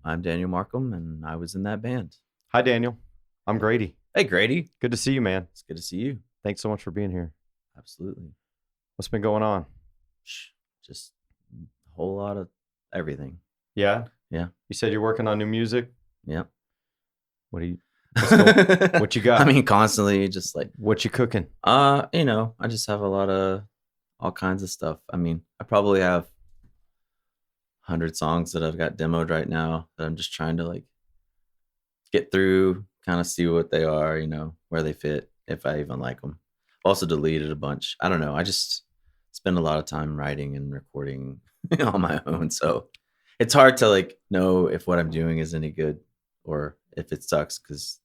I'm Daniel Markham, and I was in that band. Hi, Daniel. I'm Grady. Hey, Grady. Good to see you, man. It's good to see you. Thanks so much for being here. Absolutely. What's been going on? Just a whole lot of everything. Yeah? Yeah. You said you're working on new music? Yeah. What you got? I mean, constantly just like... What you cooking? I just have a lot of all kinds of stuff. I mean, I probably have 100 songs that I've got demoed right now that I'm just trying to like get through, kind of see what they are, where they fit, if I even like them. I've also deleted a bunch. I don't know. I just spend a lot of time writing and recording on my own. So it's hard to like know if what I'm doing is any good or if it sucks because,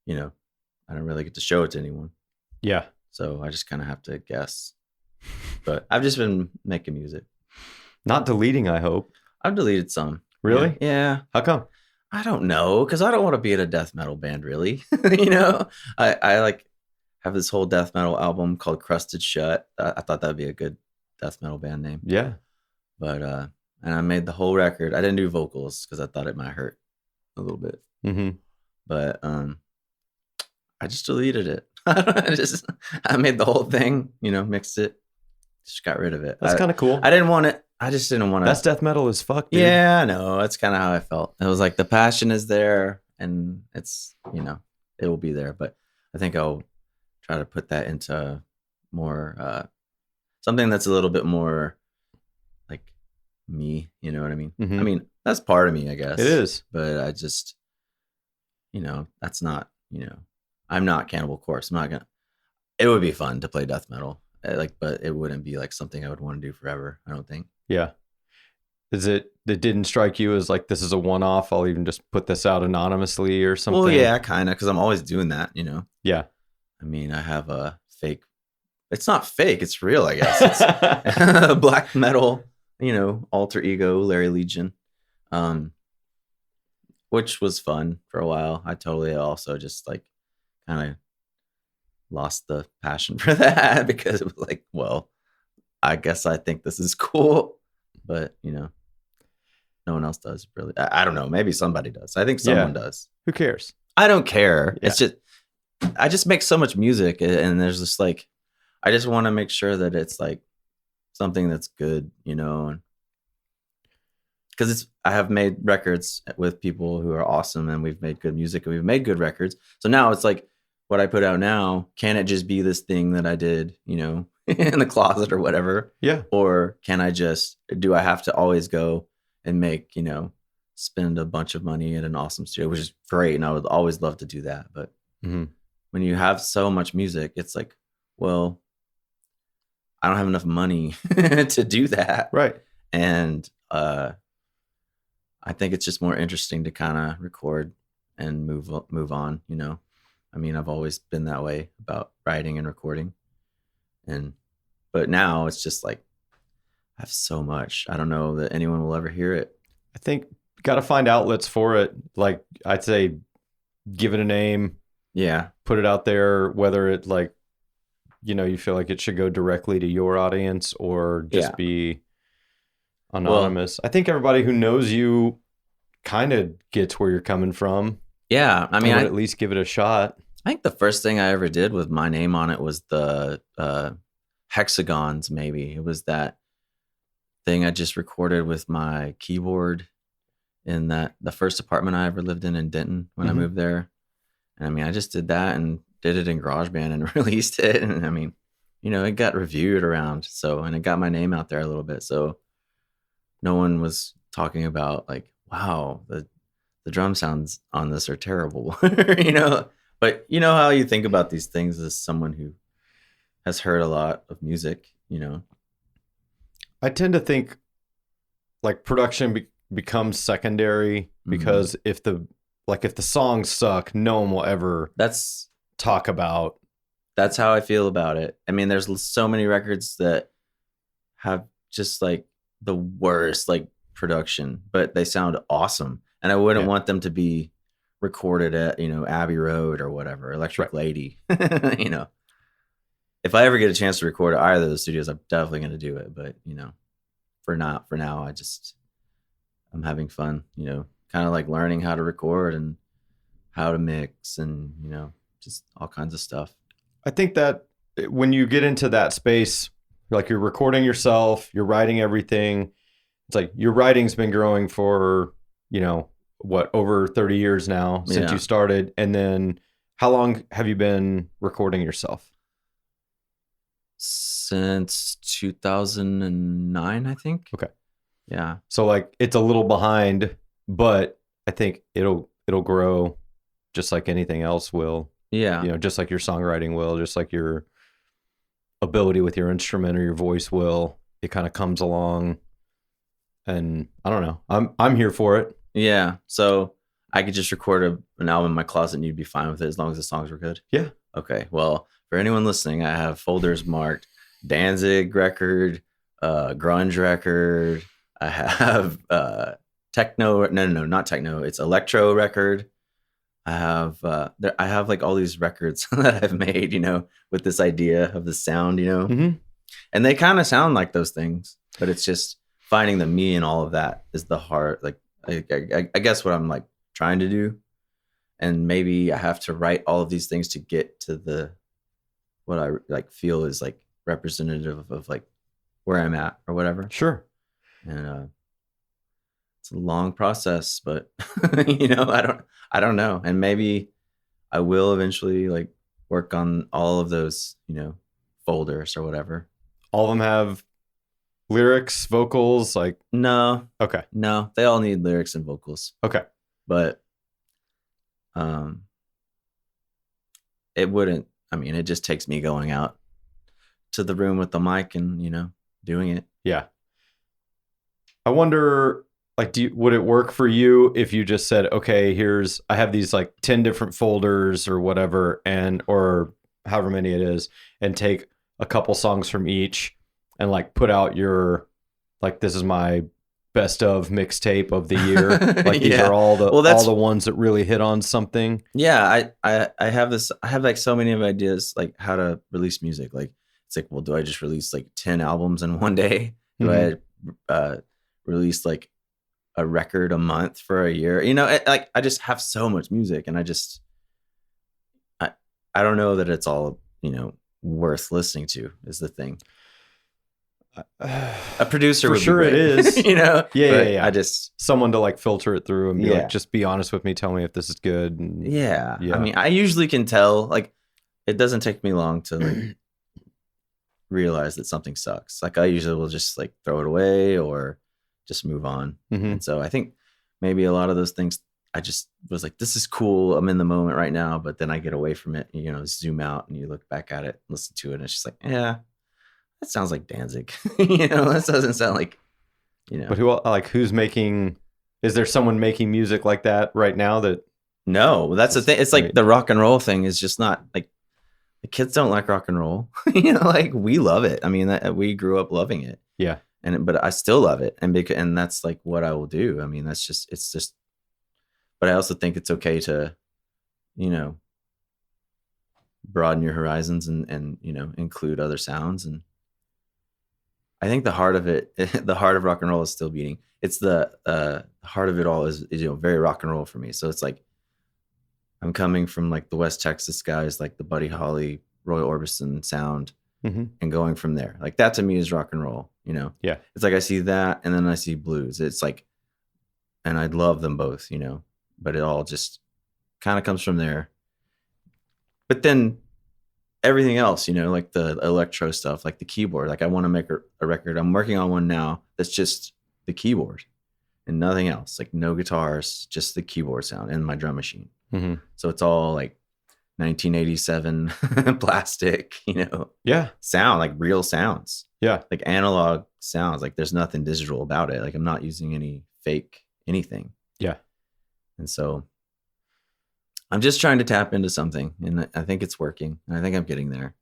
I don't really get to show it to anyone. Yeah. So I just kind of have to guess. But I've just been making music. Not deleting, I hope. I've deleted some. Really? Yeah. How come? I don't know, because I don't want to be in a death metal band, really. I like have this whole death metal album called Crusted Shut. I thought that'd be a good death metal band name. Yeah. But and I made the whole record. I didn't do vocals because I thought it might hurt a little bit. Mm-hmm. But I just deleted it. I made the whole thing, mixed it, just got rid of it. That's kind of cool. I didn't want it. I just didn't want to. That's death metal as fuck, dude. Yeah, I know. That's kind of how I felt. It was like the passion is there and it's, it will be there. But I think I'll try to put that into more, something that's a little bit more like me. You know what I mean? Mm-hmm. I mean, that's part of me, I guess. It is. But I just, that's not, I'm not Cannibal Corpse. I'm not going to, it would be fun to play death metal. But it wouldn't be like something I would want to do forever. I don't think. Yeah. It didn't strike you as like, this is a one-off, I'll even just put this out anonymously or something? Well, yeah, kind of, because I'm always doing that, Yeah. I mean, I have a fake, it's not fake, it's real, I guess. It's black metal, alter ego, Larry Legion, which was fun for a while. I totally also just like kind of lost the passion for that because it was like, well, I guess I think this is cool. But, no one else does really. I don't know. Maybe somebody does. I think someone does. Who cares? I don't care. Yeah. It's just, I just make so much music and there's just like, I just want to make sure that it's like something that's good, and because I have made records with people who are awesome and we've made good music and we've made good records. So now it's like what I put out now, can it just be this thing that I did, in the closet or whatever? Yeah. Or do I have to always go and make, spend a bunch of money in an awesome studio, which is great. And I would always love to do that. But when you have so much music, it's like, well, I don't have enough money to do that. Right. And I think it's just more interesting to kind of record and move on, I mean, I've always been that way about writing and recording. But now it's just like, I have so much. I don't know that anyone will ever hear it. I think you got to find outlets for it. Like I'd say, give it a name. Yeah. Put it out there, whether it like, you feel like it should go directly to your audience or just be anonymous. Well, I think everybody who knows you kind of gets where you're coming from. Yeah. I mean, at least give it a shot. I think the first thing I ever did with my name on it was the hexagons, maybe. It was that thing I just recorded with my keyboard in the first apartment I ever lived in Denton when I moved there. And I mean, I just did that and did it in GarageBand and released it. And I mean, it got reviewed around. So, and it got my name out there a little bit. So no one was talking about like, wow, the drum sounds on this are terrible, But how you think about these things as someone who has heard a lot of music, I tend to think like production becomes secondary because if the songs suck, no one will ever talk about. That's how I feel about it. I mean, there's so many records that have just like the worst like production, but they sound awesome. And I wouldn't want them to be recorded at, Abbey Road or whatever, Electric Lady, If I ever get a chance to record at either of those studios, I'm definitely going to do it. But, for now, I'm having fun, kind of like learning how to record and how to mix and, just all kinds of stuff. I think that when you get into that space, like you're recording yourself, you're writing everything. It's like your writing's been growing for, over 30 years now since you started. And then how long have you been recording yourself? Since 2009, I think. Okay. Yeah. So like it's a little behind, but I think it'll grow just like anything else will. Yeah. Just like your songwriting will, just like your ability with your instrument or your voice will. It kind of comes along, and I don't know. I'm here for it. Yeah. So I could just record an album in my closet and you'd be fine with it as long as the songs were good. Yeah. Okay. Well, for anyone listening, I have folders marked Danzig record, grunge record. I have techno. No, not techno. It's electro record. I have like all these records that I've made, with this idea of the sound, Mm-hmm. and they kind of sound like those things, but it's just finding the me and all of that is the hard, like, I guess what I'm like trying to do. And maybe I have to write all of these things to get to what I like feel is like representative of like where I'm at or whatever. Sure. And, it's a long process, but I don't know. And maybe I will eventually like work on all of those, folders or whatever. All of them have lyrics, vocals, like no. Okay. No, they all need lyrics and vocals. Okay. But it wouldn't, it just takes me going out to the room with the mic and, doing it. Yeah. I wonder, like, would it work for you if you just said, okay, I have these like 10 different folders or whatever, or however many it is, and take a couple songs from each and like put out your, like, this is my best of mixtape of the year. Like these are all the ones that really hit on something. Yeah. I have like so many of ideas, like how to release music. Like, it's like, well, do I just release like 10 albums in one day? Do I release like a record a month for a year? Like I just have so much music, and I don't know that it's all, worth listening to is the thing. A producer for would sure be great. It is. Yeah. I just someone to like filter it through and be like, just be honest with me, tell me if this is good. And yeah. I usually can tell, like, it doesn't take me long to like realize that something sucks. Like I usually will just like throw it away or just move on. Mm-hmm. And so I think maybe a lot of those things I just was like, this is cool, I'm in the moment right now, but then I get away from it, zoom out and you look back at it, listen to it, and it's just like, yeah, that sounds like Danzig. That doesn't sound like, But who's making, is there someone making music like that right now that? No, that's the thing. It's like the rock and roll thing is just not like, the kids don't like rock and roll. Like we love it. We grew up loving it. Yeah. But I still love it. And that's like what I will do. But I also think it's okay to, broaden your horizons and include other sounds. And I think the heart of it, the heart of rock and roll is still beating. It's the heart of it all is very rock and roll for me. So it's like, I'm coming from like the West Texas guys, like the Buddy Holly, Roy Orbison sound, and going from there. Like that to me is rock and roll, Yeah. It's like I see that and then I see blues. It's like, and I love them both, but it all just kind of comes from there. But then everything else, like the electro stuff, like the keyboard, like I want to make a record. I'm working on one now that's just the keyboard and nothing else, like no guitars, just the keyboard sound and my drum machine. Mm-hmm. So it's all like 1987 plastic, sound, like real sounds. Yeah. Like analog sounds. Like there's nothing digital about it. Like I'm not using any fake anything. Yeah. And so I'm just trying to tap into something, and I think it's working. And I think I'm getting there.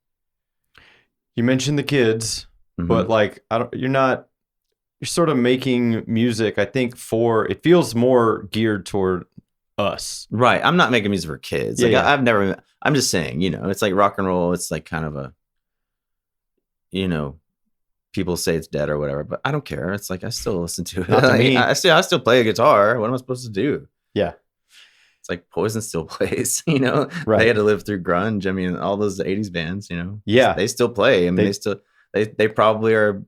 You mentioned the kids, but like, you're sort of making music, I think it feels more geared toward us. Right. I'm not making music for kids. Yeah, like I'm just saying, it's like rock and roll. It's like kind of a, people say it's dead or whatever, but I don't care. It's like I still listen to it. Not to me. I still play a guitar. What am I supposed to do? Yeah. It's like Poison still plays, you know. Right. They had to live through grunge. I mean, all those 80s bands, you know. Yeah. They still play. I mean, they probably are,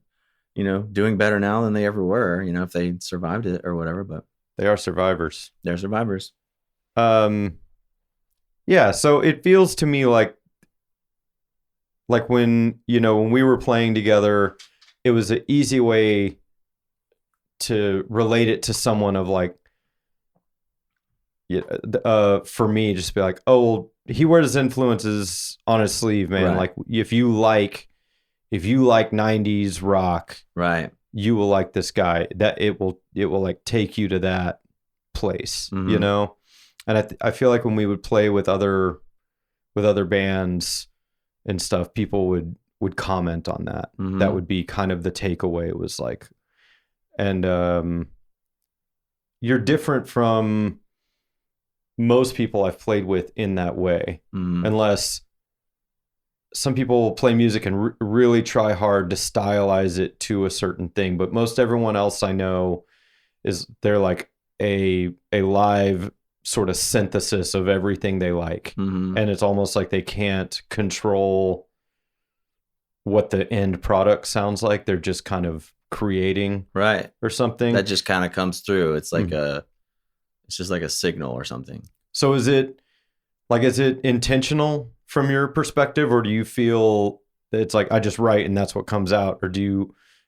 you know, doing better now than they ever were, you know, if they survived it or whatever, but they are survivors. They're survivors. Yeah, so it feels to me like when, you know, when we were playing together, it was an easy way to relate it to someone of like, for me, just be like, oh, well, he wears his influences on his sleeve, man. Right. Like if you like 90s rock, right, you will like this guy. That it will like take you to that place, you know. And I feel like when we would play with other bands and stuff, people would comment on that. That would be kind of the takeaway. It was like, and you're different from most people I've played with in that way, unless some people play music and really try hard to stylize it to a certain thing. But most everyone else I know they're like a live sort of synthesis of everything they like. And it's almost like they can't control what the end product sounds like. They're just kind of creating, right, or something that just kind of comes through. It's like it's just like a signal or something. So is it intentional from your perspective, or do you feel that it's like I just write and that's what comes out, or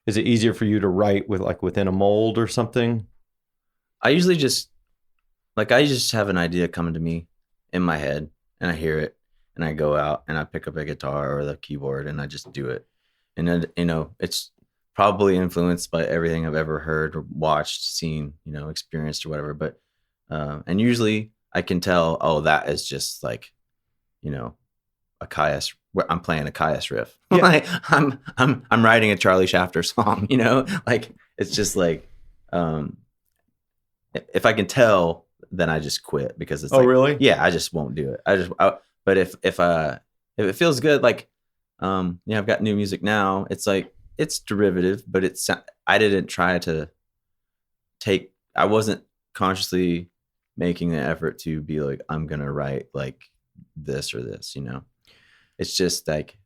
is it easier for you to write with like within a mold or something? I usually just have an idea coming to me in my head, and I hear it, and I go out and I pick up a guitar or the keyboard and I just do it. And then, you know, it's probably influenced by everything I've ever heard or watched, seen, you know, experienced or whatever. But and usually I can tell, oh, that is just like, you know, I'm playing a Caius riff. Yeah. Like I'm writing a Charlie Shafter song, you know, like it's just like, if I can tell, then I just quit because it's really? Yeah, I just won't do it. But if it feels good, like, yeah, I've got new music now. It's like, it's derivative, but I didn't try to I wasn't consciously making the effort to be like, I'm going to write like this or this, you know. It's just like,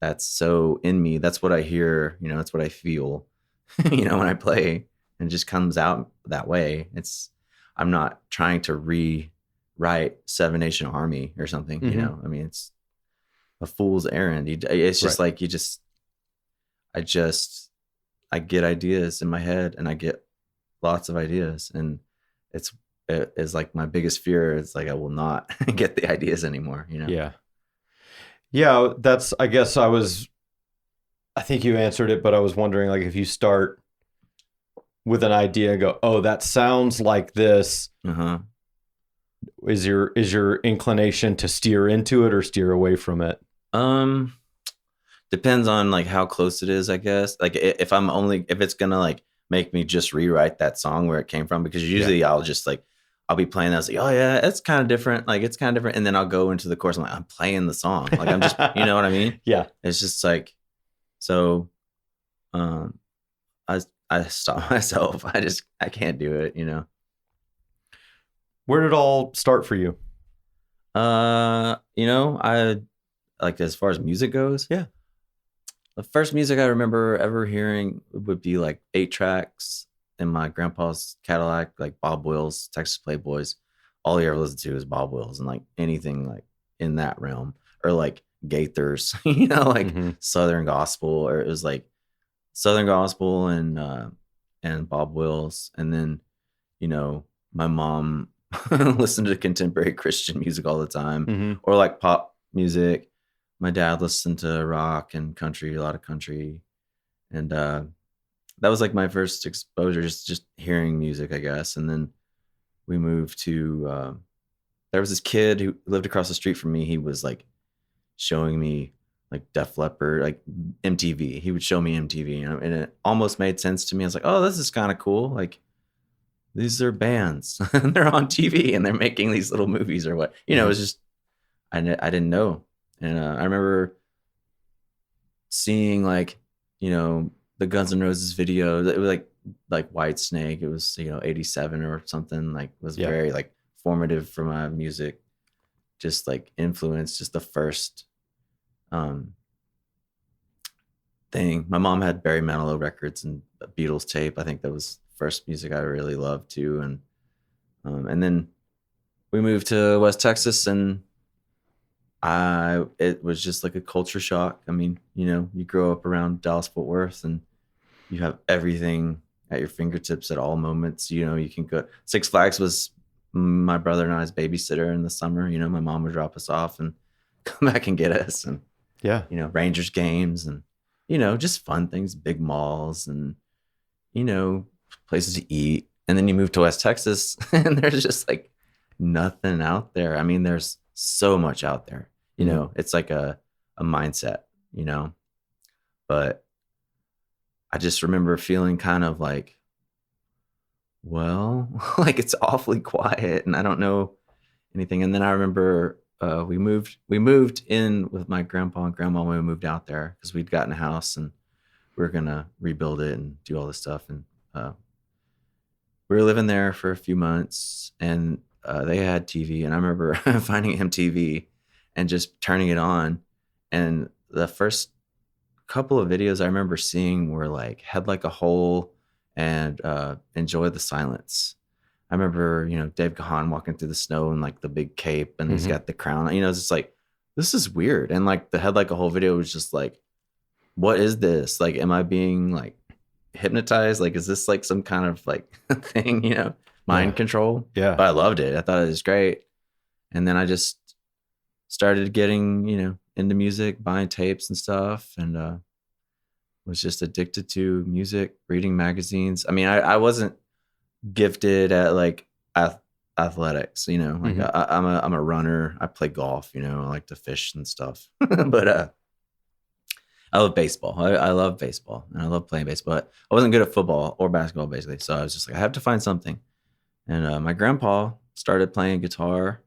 that's so in me. That's what I hear, you know, that's what I feel, you know, when I play, and it just comes out that way. I'm not trying to rewrite Seven Nation Army or something, you know. I mean, it's a fool's errand. It's just like, I get ideas in my head, and I get lots of ideas, and it is like my biggest fear. It's like I will not get the ideas anymore, you know? Yeah. That's, I guess I think you answered it, but I was wondering, like, if you start with an idea and go, oh, that sounds like this. Is your inclination to steer into it or steer away from it? Depends on like how close it is, I guess. Like if it's gonna like make me just rewrite that song where it came from, because usually I'll be playing that. I was like, oh yeah, it's kind of different. Like it's kind of different. And then I'll go into the chorus. I'm like, I'm playing the song. Like I'm just, you know what I mean? Yeah. It's just like, so, I stop myself. I can't do it, you know? Where did it all start for you? You know, I like, as far as music goes. Yeah. The first music I remember ever hearing would be like 8 tracks in my grandpa's Cadillac, like Bob Wills, Texas Playboys. All he ever listened to is Bob Wills, and like anything like in that realm, or like Gaithers, you know, like Southern gospel, or it was like Southern gospel and Bob Wills. And then, you know, my mom listened to contemporary Christian music all the time, or like pop music. My dad listened to rock and country, a lot of country. And that was like my first exposure, just hearing music, I guess. And then we moved to, there was this kid who lived across the street from me. He was like showing me like Def Leppard, like MTV. He would show me MTV, you know, and it almost made sense to me. I was like, oh, this is kind of cool. Like, these are bands and they're on TV and they're making these little movies or what, you know. It was just, I didn't know. And I remember seeing like, you know, the Guns N' Roses video. It was like White Snake. It was, 87 or something. Like, was very like formative for my music. Just like influenced just the first thing. My mom had Barry Manilow records and Beatles tape. I think that was first music I really loved too. And then we moved to West Texas, and it was just like a culture shock. I mean, you grow up around Dallas Fort Worth, and you have everything at your fingertips at all moments. You can go. Six Flags was my brother and I's babysitter in the summer. My mom would drop us off and come back and get us, and Rangers games, and just fun things, big malls, and places to eat. And then you move to West Texas, and there's just like nothing out there. I mean, there's so much out there. It's like a mindset. But I just remember feeling kind of like, well, like it's awfully quiet, and I don't know anything. And then I remember we moved in with my grandpa and grandma when we moved out there, because we'd gotten a house and we were gonna rebuild it and do all this stuff. And we were living there for a few months, and they had TV, and I remember finding MTV and just turning it on. And the first couple of videos I remember seeing were like Head Like a Hole and Enjoy the Silence. I remember, Dave Gahan walking through the snow in like the big cape, and he's got the crown. It's just like, this is weird. And like the Head Like a Hole video was just like, what is this? Like, am I being like hypnotized? Like, is this like some kind of like thing, mind control? Yeah. But I loved it. I thought it was great. And then I just started getting, into music, buying tapes and stuff, and was just addicted to music, reading magazines. I mean, I wasn't gifted at like athletics, like I'm a runner. I play golf, I like to fish and stuff. But I love baseball. I love baseball, and I love playing baseball. But I wasn't good at football or basketball, basically. So I was just like, I have to find something. And my grandpa started playing guitar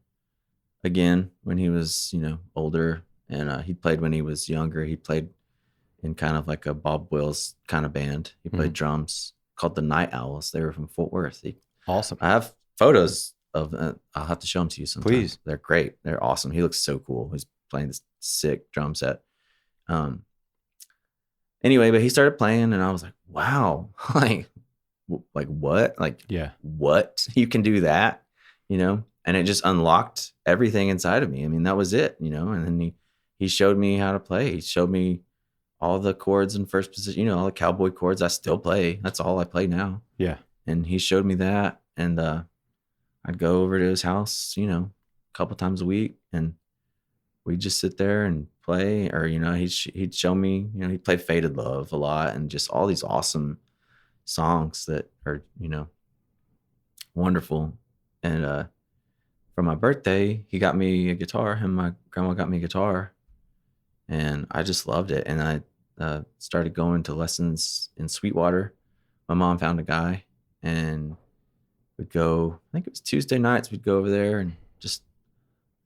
again when he was, older. And he played when he was younger. He played in kind of like a Bob Wills kind of band. He played drums called the Night Owls. They were from Fort Worth. Awesome. I have photos of I'll have to show them to you sometime. Please. They're great. They're awesome. He looks so cool. He's playing this sick drum set. Anyway, but he started playing, and I was like, wow, like what? Like, what? You can do that, and it just unlocked everything inside of me. I mean, that was it, and then he showed me how to play. He showed me all the chords in first position, all the cowboy chords I still play. That's all I play now. Yeah. And he showed me that, and I'd go over to his house, a couple times a week, and we'd just sit there and play. Or he'd show me, he'd play Faded Love a lot, and just all these awesome songs that are wonderful. And for my birthday, he got me a guitar. Him and my grandma got me a guitar, and I just loved it. And I started going to lessons in Sweetwater. My mom found a guy, and we'd go, I think it was Tuesday nights, we'd go over there and just,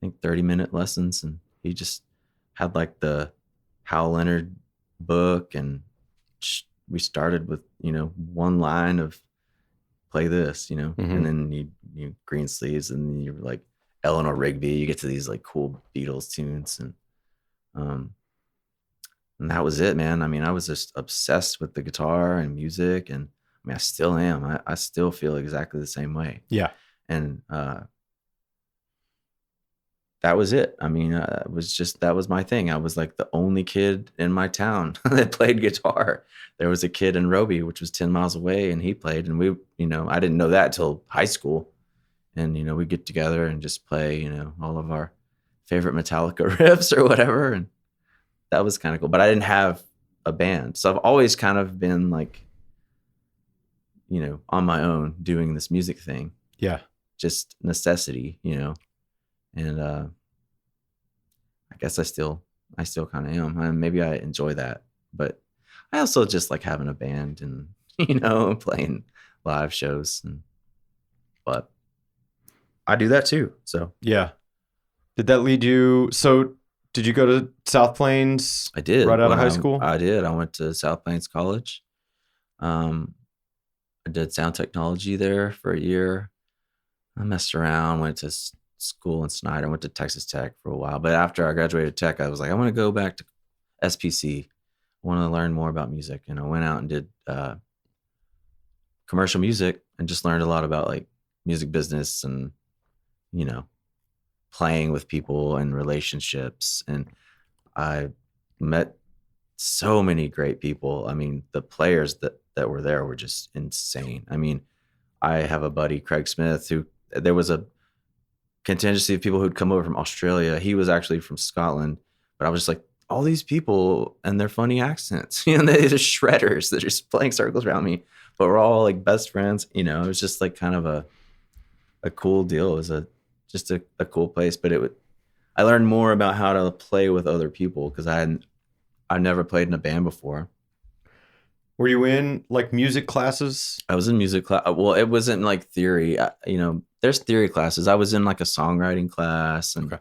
I think 30-minute lessons. And he just had like the Hal Leonard book, and we started with, one line of play this, and then you green sleeves, and then you're like Eleanor Rigby, you get to these like cool Beatles tunes, and that was it, man. I mean, I was just obsessed with the guitar and music, and I mean, I still am. I still feel exactly the same way. Yeah. And that was it. I mean, that was my thing. I was like the only kid in my town that played guitar. There was a kid in Roby, which was 10 miles away, and he played. And we, I didn't know that till high school. And, we'd get together and just play, all of our favorite Metallica riffs or whatever. And that was kind of cool. But I didn't have a band. So I've always kind of been like, on my own doing this music thing. Yeah. Just necessity, and I guess I still kind of am. And maybe I enjoy that, but I also just like having a band and, playing live shows. But I do that too. So yeah. Did that lead you? So did you go to South Plains? I did. Right out of high school? I did. I went to South Plains College. Um, I did sound technology there for a year. I messed around, went to school in Snyder, went to Texas Tech for a while. But after I graduated Tech, I was like, I want to go back to SPC. I want to learn more about music. And I went out and did commercial music and just learned a lot about like music business and, you know, playing with people and relationships. And I met so many great people. I mean, the players that were there were just insane. I mean, I have a buddy, Craig Smith, who there was a contingency of people who'd come over from Australia. He was actually from Scotland, but I was just like, all these people and their funny accents, you know, they're just shredders. They're just playing circles around me, but we're all like best friends. You know, it was just like kind of a cool deal. It was just a cool place, but I learned more about how to play with other people because I never played in a band before. Were you in like music classes? I was in music class. Well, it wasn't like theory. You know, there's theory classes. I was in like a songwriting class, and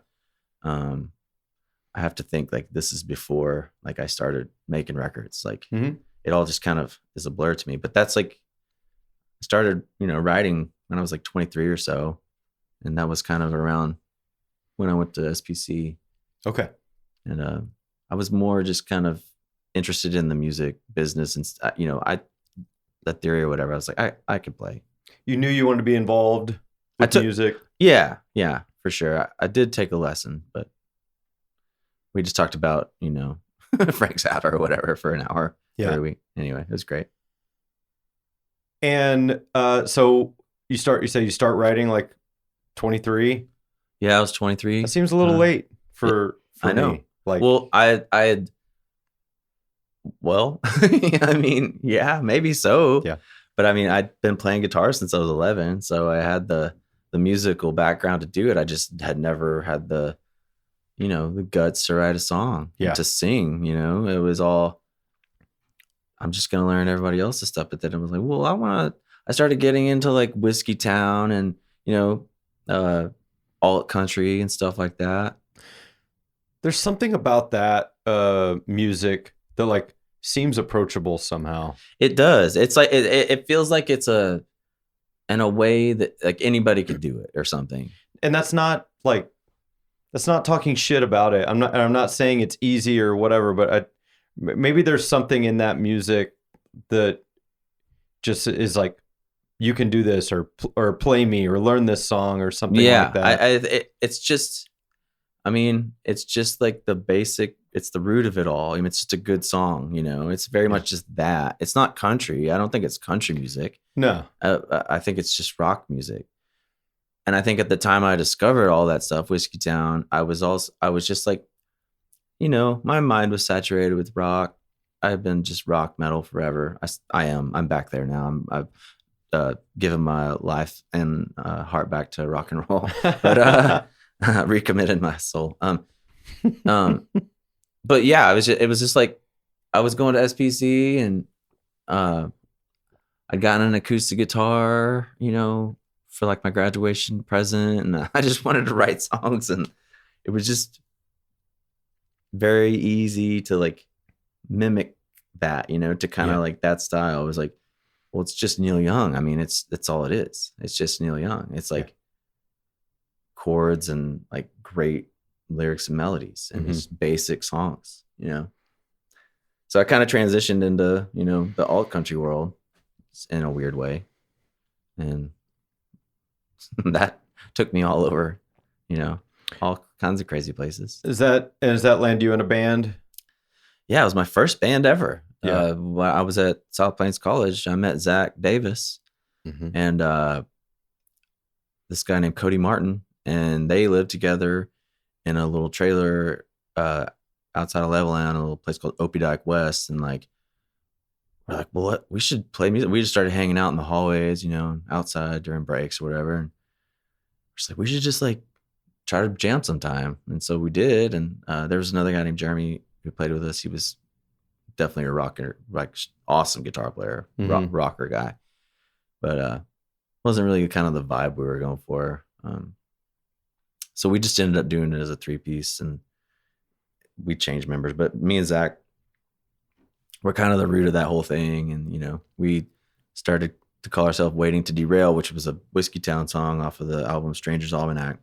I have to think like this is before like I started making records. Like it all just kind of is a blur to me. But that's like I started, you know, writing when I was like 23 or so, and that was kind of around when I went to SPC. Okay, and I was more just kind of interested in the music business, and you know, that theory or whatever. I was like, I could play. You knew you wanted to be involved with music. Yeah, for sure. I did take a lesson, but we just talked about, you know, Frank Zappa or whatever for an hour every week. Anyway, it was great. And so you start writing like 23. Yeah, I was 23. That seems a little late for I know. Me. Like, well, I had. Well, I mean, yeah, maybe so. Yeah. But I mean, I'd been playing guitar since I was 11, so I had the musical background to do it. I just had never had the, you know, the guts to write a song, to sing. You know, it was all, I'm just gonna learn everybody else's stuff. But then I was like, well, I started getting into like Whiskey Town and, you know, alt country and stuff like that. There's something about that music that like seems approachable somehow. It does. It's like it feels like it's in a way that like anybody could do it or something. And that's not talking shit about it. I'm not saying it's easy or whatever, but maybe there's something in that music that just is like, you can do this or play me or learn this song or something like that. It's just, I mean, it's just like the basic, it's the root of it all. I mean, it's just a good song, you know, it's very much just that. It's not country. I don't think it's country music. No. I think it's just rock music. And I think at the time I discovered all that stuff, Whiskey Town, I was just like, you know, my mind was saturated with rock. I've been just rock metal forever. I'm back there now. I've given my life and heart back to rock and roll, but recommitted my soul. But yeah, it was just like I was going to SPC and I'd gotten an acoustic guitar, you know, for like my graduation present, and I just wanted to write songs, and it was just very easy to like mimic that, you know, to kind of like that style. It was like, well, it's just Neil Young. I mean, that's all it is. It's just Neil Young. It's like chords and like great lyrics and melodies and just basic songs, you know. So I kind of transitioned into, you know, the alt country world in a weird way, and that took me all over, you know, all kinds of crazy places. Does that land you in a band? Yeah, it was my first band ever. Yeah. While I was at South Plains College, I met Zach Davis and this guy named Cody Martin, and they lived together in a little trailer outside of Levelland, a little place called Opie West. And like, we're like, well, we should play music. We just started hanging out in the hallways, you know, outside during breaks or whatever. And we're just like, we should just like try to jam sometime. And so we did. And there was another guy named Jeremy who played with us. He was definitely a rocker, like awesome guitar player, rocker guy, but wasn't really kind of the vibe we were going for. So we just ended up doing it as a 3-piece, and we changed members. But me and Zach we're kind of the root of that whole thing. And, you know, we started to call ourselves Waiting to Derail, which was a Whiskey Town song off of the album Stranger's Almanac.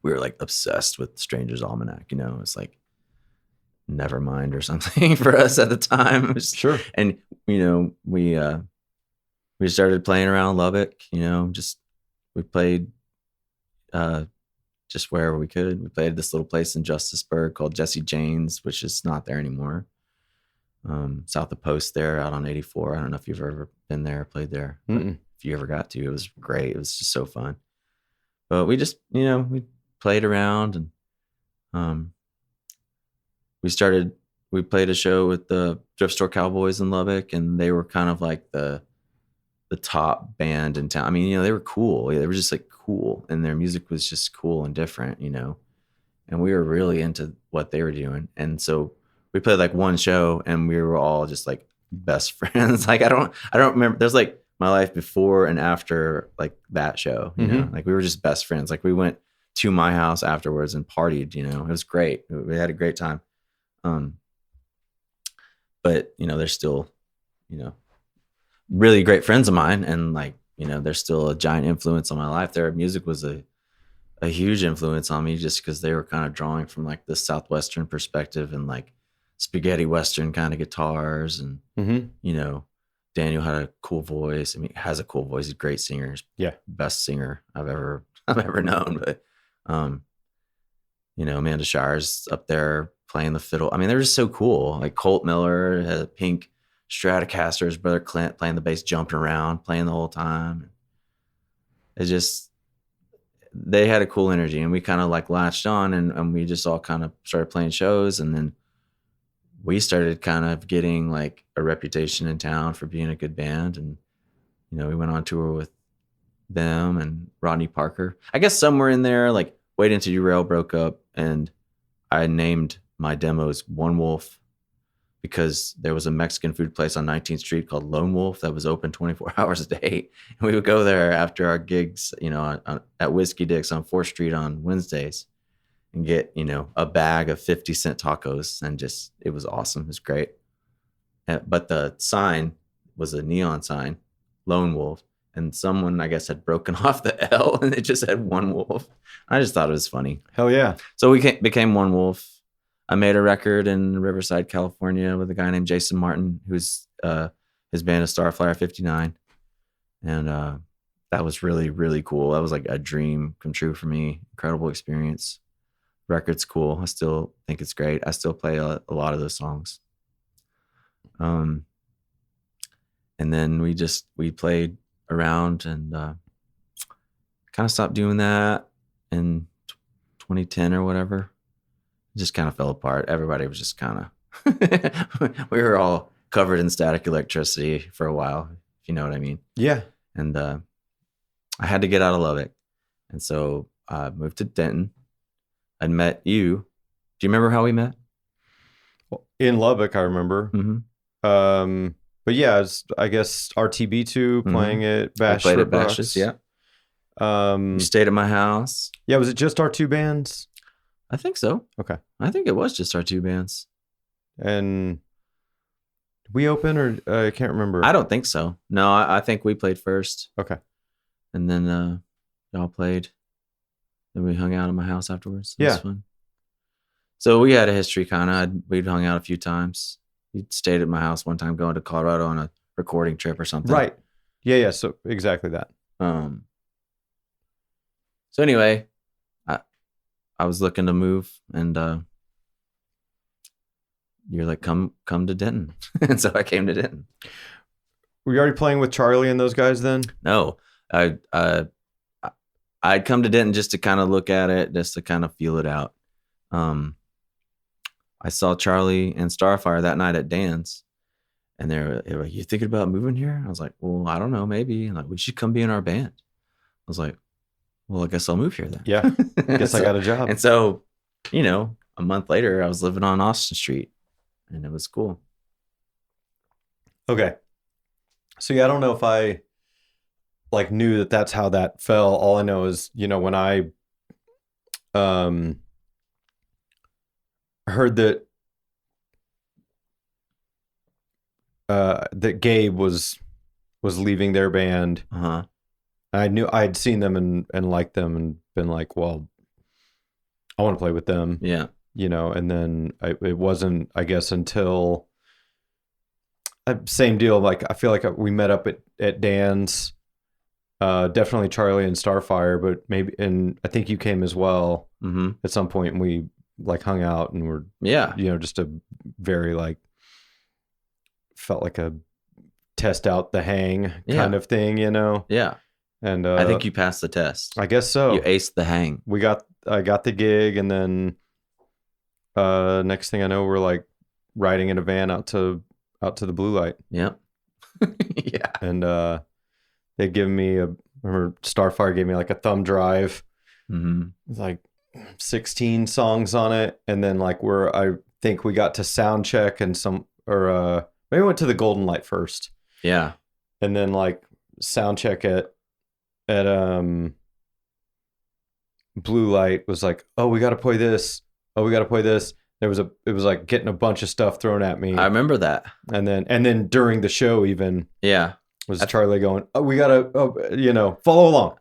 We were like obsessed with Stranger's Almanac, you know, it's like Nevermind or something for us at the time. Sure. And, you know, we started playing around Lubbock, you know, we played just wherever we could. We played this little place in Justisburg called Jesse Jane's, which is not there anymore. South of Post there out on 84. I don't know if you've ever been there or played there. If you ever got to, it was great. It was just so fun. But we just, you know, we played around, and we played a show with the Thrift Store Cowboys in Lubbock, and they were kind of like the top band in town. I mean, you know, they were cool. They were just like cool, and their music was just cool and different, you know, and we were really into what they were doing. And so we played like one show, and we were all just like best friends. Like, I don't remember. There's like my life before and after like that show, you know, like we were just best friends. Like we went to my house afterwards and partied, you know, it was great. We had a great time. But you know, they're still, you know, really great friends of mine, and like, you know, they're still a giant influence on my life. Their music was a huge influence on me, just because they were kind of drawing from like the Southwestern perspective and like spaghetti Western kind of guitars. And, you know, Daniel had a cool voice. I mean, has a cool voice. He's a great singer. He's best singer I've ever known. But, you know, Amanda Shire's up there playing the fiddle. I mean, they're just so cool. Like Colt Miller had a pink Stratocaster, his brother Clint playing the bass, jumping around, playing the whole time. It just, they had a cool energy, and we kind of like latched on, and we just all kind of started playing shows. And then we started kind of getting like a reputation in town for being a good band. And, you know, we went on tour with them and Rodney Parker. I guess somewhere in there, like Waiting to Derail broke up, and I named my demos One Wolf because there was a Mexican food place on 19th Street called Lone Wolf that was open 24 hours a day. And we would go there after our gigs, you know, at Whiskey Dick's on 4th Street on Wednesdays, and get, you know, a bag of 50-cent tacos, and just, it was awesome. It was great. But the sign was a neon sign, Lone Wolf, and someone, I guess, had broken off the L, and it just had One Wolf. I just thought it was funny. Hell yeah. So we became One Wolf. I made a record in Riverside, California with a guy named Jason Martin, who's his band is Starflyer 59. And that was really, really cool. That was like a dream come true for me. Incredible experience. Record's cool. I still think it's great. I still play a lot of those songs. And then we played around, and kind of stopped doing that in 2010 or whatever. It just kind of fell apart. Everybody was just kind of, we were all covered in static electricity for a while, if you know what I mean. Yeah. And I had to get out of Lubbock. And so I moved to Denton. I'd met you. Do you remember how we met? In Lubbock, I remember. But yeah, I guess RTB2 playing at Bash. I played at Bash's, yeah. You stayed at my house. Yeah, was it just our two bands? I think so. Okay. I think it was just our two bands. And we opened, or I can't remember. I don't think so. No, I think we played first. Okay. And then y'all played. Then we hung out at my house afterwards. It was fun. So we had a history kind of. We'd hung out a few times. You stayed at my house one time going to Colorado on a recording trip or something. Right. Yeah. So exactly that. So anyway, I was looking to move, and you're like, come to Denton. And so I came to Denton. Were you already playing with Charlie and those guys then? No, I'd come to Denton just to kind of look at it, just to kind of feel it out. I saw Charlie and Starfire that night at Dan's, and they were like, "You thinking about moving here?" I was like, "Well, I don't know, maybe." And like, "We should come be in our band." I was like, "Well, I guess I'll move here then." Yeah, guess so, I got a job. And so, you know, a month later, I was living on Austin Street, and it was cool. Okay, so yeah, I don't know if I like knew that that's how that fell. All I know is, you know, when I heard that that Gabe was leaving their band. I knew I'd seen them and liked them and been like, well, I want to play with them. Yeah. You know, and then it wasn't, I guess, until same deal. Like, I feel like we met up at Dan's, definitely Charlie and Starfire, but maybe, and I think you came as well at some point, and we like hung out and were, you know, just a very like, felt like a test out the hang kind of thing, you know? Yeah. And I think you passed the test. I guess so. You aced the hang. I got the gig, and then next thing I know, we're like riding in a van out to the Blue Light. Yep. Yeah. And they give me remember Starfire gave me like a thumb drive. Like 16 songs on it, and then like I think we got to sound check and maybe we went to the Golden Light first. Yeah. And then like sound check at Blue Light was like, oh, we got to play this. Oh, we got to play this. It was like getting a bunch of stuff thrown at me. I remember that. And then during the show even. Yeah. Was Charlie going, oh, we got to, you know, follow along.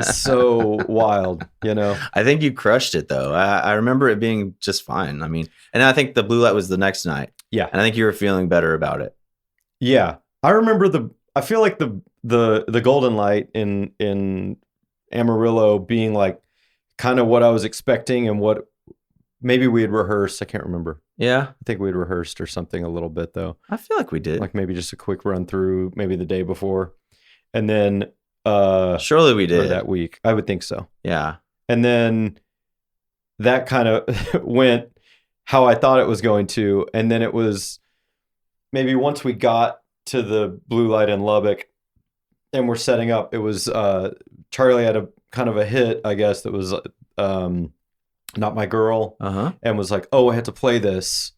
So wild, you know. I think you crushed it though. I remember it being just fine. I mean, and I think the Blue Light was the next night. Yeah. And I think you were feeling better about it. Yeah. I remember I feel like the Golden Light in Amarillo being like kind of what I was expecting, and what maybe we had rehearsed. I can't remember. Yeah. I think we had rehearsed or something a little bit though. I feel like we did. Like maybe just a quick run through maybe the day before. And then surely we did. Or that week. I would think so. Yeah. And then that kind of went how I thought it was going to. And then it was maybe once we got to the Blue Light in Lubbock and we're setting up, it was Charlie had a kind of a hit, I guess, that was Not My Girl, and was like, oh, I had to play this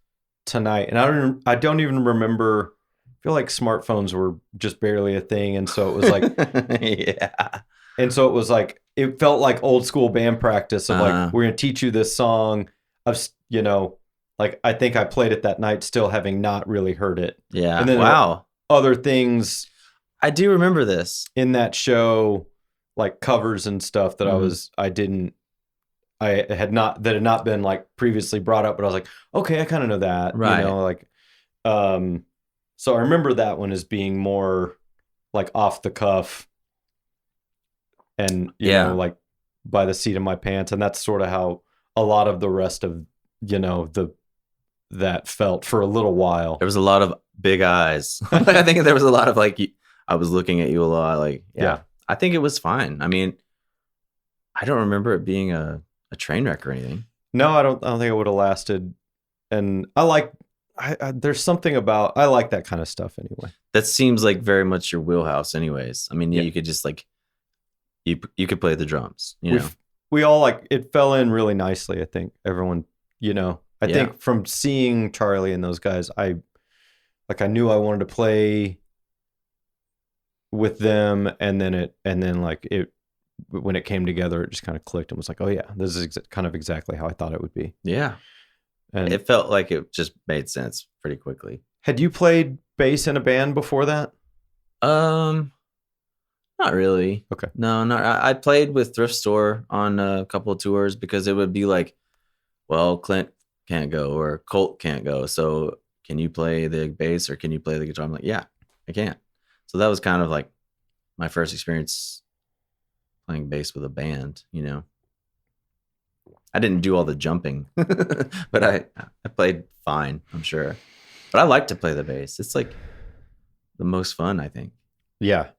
tonight. And I don't even remember. I feel like smartphones were just barely a thing, and so it was like yeah. And so it was like, it felt like old school band practice of like, we're gonna teach you this song of, you know, like I think I played it that night still having not really heard it. Yeah. And then wow. Other things I do remember this in that show, like covers and stuff that had not been like previously brought up, but I was like, okay, I kind of know that. Right. You know, like so I remember that one as being more like off the cuff and you know, like by the seat of my pants. And that's sort of how a lot of the rest of, you know, that felt for a little while. There was a lot of big eyes. I think there was a lot of like, I was looking at you a lot. Like, yeah. I think it was fine. I mean, I don't remember it being a train wreck or anything. No, I don't think it would have lasted. And there's something about, I like that kind of stuff anyway. That seems like very much your wheelhouse anyways. I mean, you could just like, you could play the drums, you know? We all like, it fell in really nicely. I think everyone, you know, I think from seeing Charlie and those guys, I knew I wanted to play with them. And then like when it came together, it just kind of clicked and was like, oh yeah, this is kind of exactly how I thought it would be. Yeah. And it felt like it just made sense pretty quickly. Had you played bass in a band before that? Not really. Okay. No, I played with Thrift Store on a couple of tours because it would be like, well, Clint can't go or Colt can't go. So can you play the bass or can you play the guitar? I'm like, yeah, I can. So that was kind of like my first experience playing bass with a band, you know. I didn't do all the jumping, but I played fine, I'm sure. But I like to play the bass. It's like the most fun, I think. Yeah.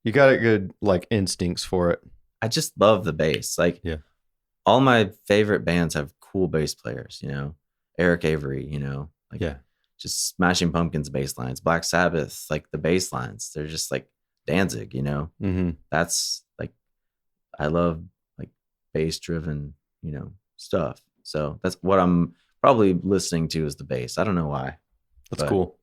You got a good like instincts for it. I just love the bass. Like all my favorite bands have cool bass players, you know. Eric Avery, you know. Like just Smashing Pumpkins bass lines, Black Sabbath, like the bass lines. They're just like Danzig, you know. Mm-hmm. That's like, I love like bass driven, you know, stuff. So that's what I'm probably listening to is the bass. I don't know why. That's cool.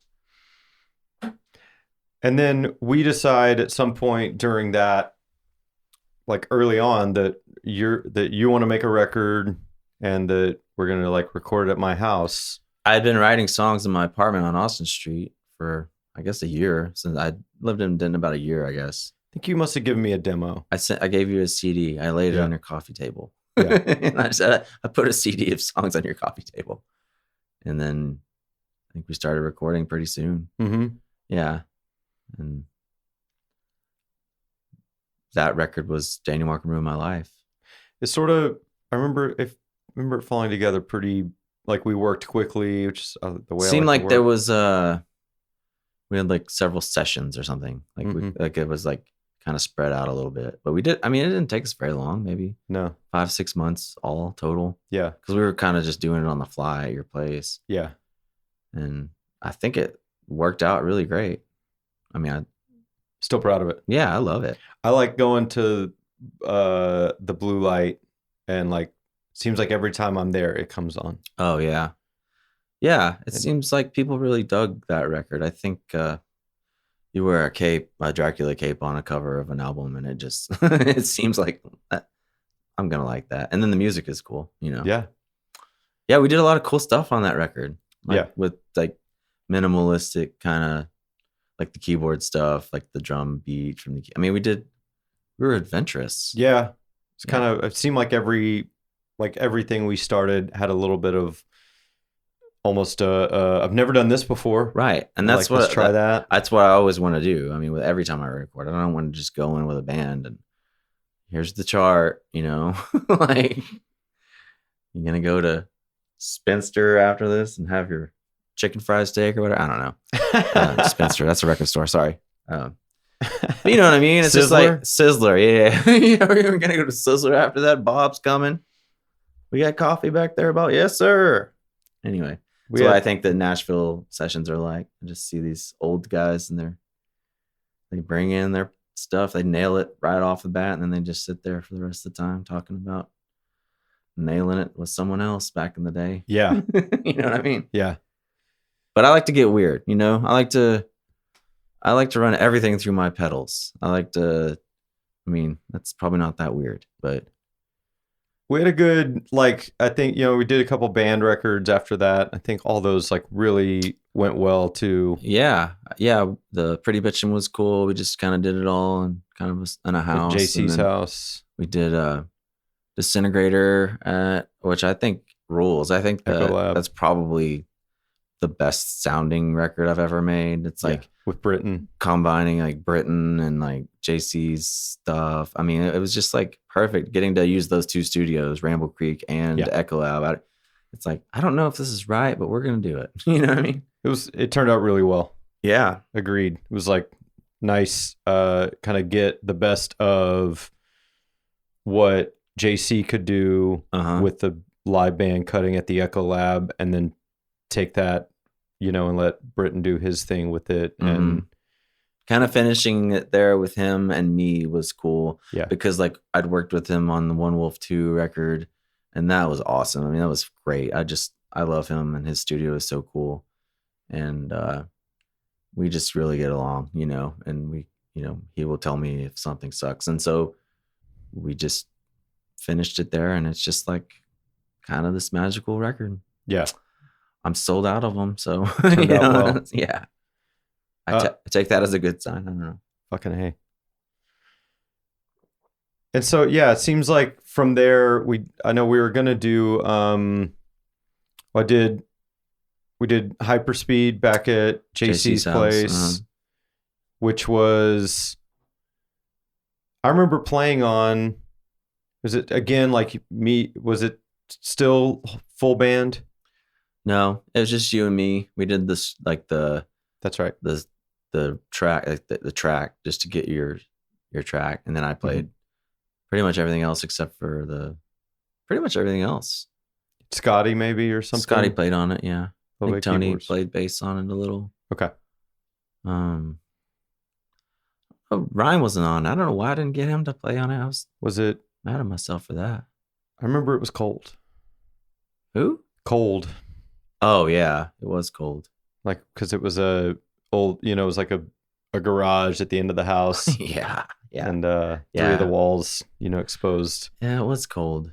And then we decide at some point during that, like early on, that you want to make a record and that we're going to like record it at my house. I'd been writing songs in my apartment on Austin Street for, I guess, a year. Since I lived in Denton about a year, I guess. I think you must have given me a demo. I gave you a CD. I laid it on your coffee table. Yeah. And I said, I put a CD of songs on your coffee table. And then I think we started recording pretty soon. Mm-hmm. Yeah. And that record was Daniel Markham Ruined My Life. It's sort of, I remember it falling together pretty, like we worked quickly, which is the way seemed I like like there was we had like several sessions or something. Like it was like kind of spread out a little bit. But we did, I mean, it didn't take us very long, maybe 5-6 months all total. Yeah. Because we were kind of just doing it on the fly at your place. Yeah. And I think it worked out really great. I mean, I'm still proud of it. Yeah, I love it. I like going to the blue light, and like seems like every time I'm there it comes on. Oh yeah. Yeah, it seems like people really dug that record. I think you wear a cape, a Dracula cape on a cover of an album, and it just it seems like I'm gonna like that. And then the music is cool, you know. Yeah. Yeah, we did a lot of cool stuff on that record. Like, with like minimalistic kind of like the keyboard stuff, like the drum beat from the. I mean, we were adventurous. Yeah, it's kind of. It seemed like everything we started had a little bit of almost I've never done this before, right? And that's like, let's try that. That's what I always want to do. I mean, with every time I record, I don't want to just go in with a band and here's the chart, you know, like you're gonna go to Spencer after this and have your chicken fried steak or whatever. I don't know. Spencer, that's a record store. Sorry. But you know what I mean? It's just like Sizzler. Yeah. Yeah. We're going to go to Sizzler after that. Bob's coming. We got coffee back there, Bob. Yes, sir. Anyway, that's what I think the Nashville sessions are like. I just see these old guys and they bring in their stuff. They nail it right off the bat. And then they just sit there for the rest of the time talking about nailing it with someone else back in the day. Yeah. You know what I mean? Yeah. But I like to get weird, you know? I like to run everything through my pedals. I mean, that's probably not that weird, but we had a good, like, I think, you know, we did a couple band records after that. I think all those like really went well too. Yeah. Yeah. The Pretty Bitchin' was cool. We just kind of did it all and kind of in a house. At JC's house. We did Disintegrator, which I think rules. I think that's probably the best sounding record I've ever made. It's like with Britain, combining like Britain and like JC's stuff. I mean, it was just like perfect getting to use those two studios, Ramble Creek and Echo Lab. It's like, I don't know if this is right, but we're going to do it. You know what I mean? It turned out really well. Yeah. Agreed. It was like nice, kind of get the best of what JC could do with the live band cutting at the Echo Lab, and then take that, you know, and let Britton do his thing with it. And kind of finishing it there with him and me was cool. Yeah. Because like I'd worked with him on the One Wolf 2 record, and that was awesome. I mean, that was great. I love him, and his studio is so cool. And we just really get along, you know, and we, you know, he will tell me if something sucks. And so we just finished it there, and it's just like kind of this magical record. Yeah. I'm sold out of them, so turned out well. Yeah. I take that as a good sign. I don't know. Fucking hey. And so yeah, it seems like from there I know we were gonna do we did Hyperspeed back at JC's place, which was, I remember playing on, was it again like me, was it still full band? No, it was just you and me. We did this like that's right. The track, like the track, just to get your track, and then I played pretty much everything else except for pretty much everything else. Scotty maybe or something. Scotty played on it, yeah. I think Tony keyboards. Played bass on it a little. Okay. Ryan wasn't on. I don't know why I didn't get him to play on it. Was it mad at myself for that. I remember it was cold. Who? Cold. Oh yeah, it was cold. Like, because it was it was like a garage at the end of the house. Yeah. And 3 of the walls, exposed. Yeah, it was cold.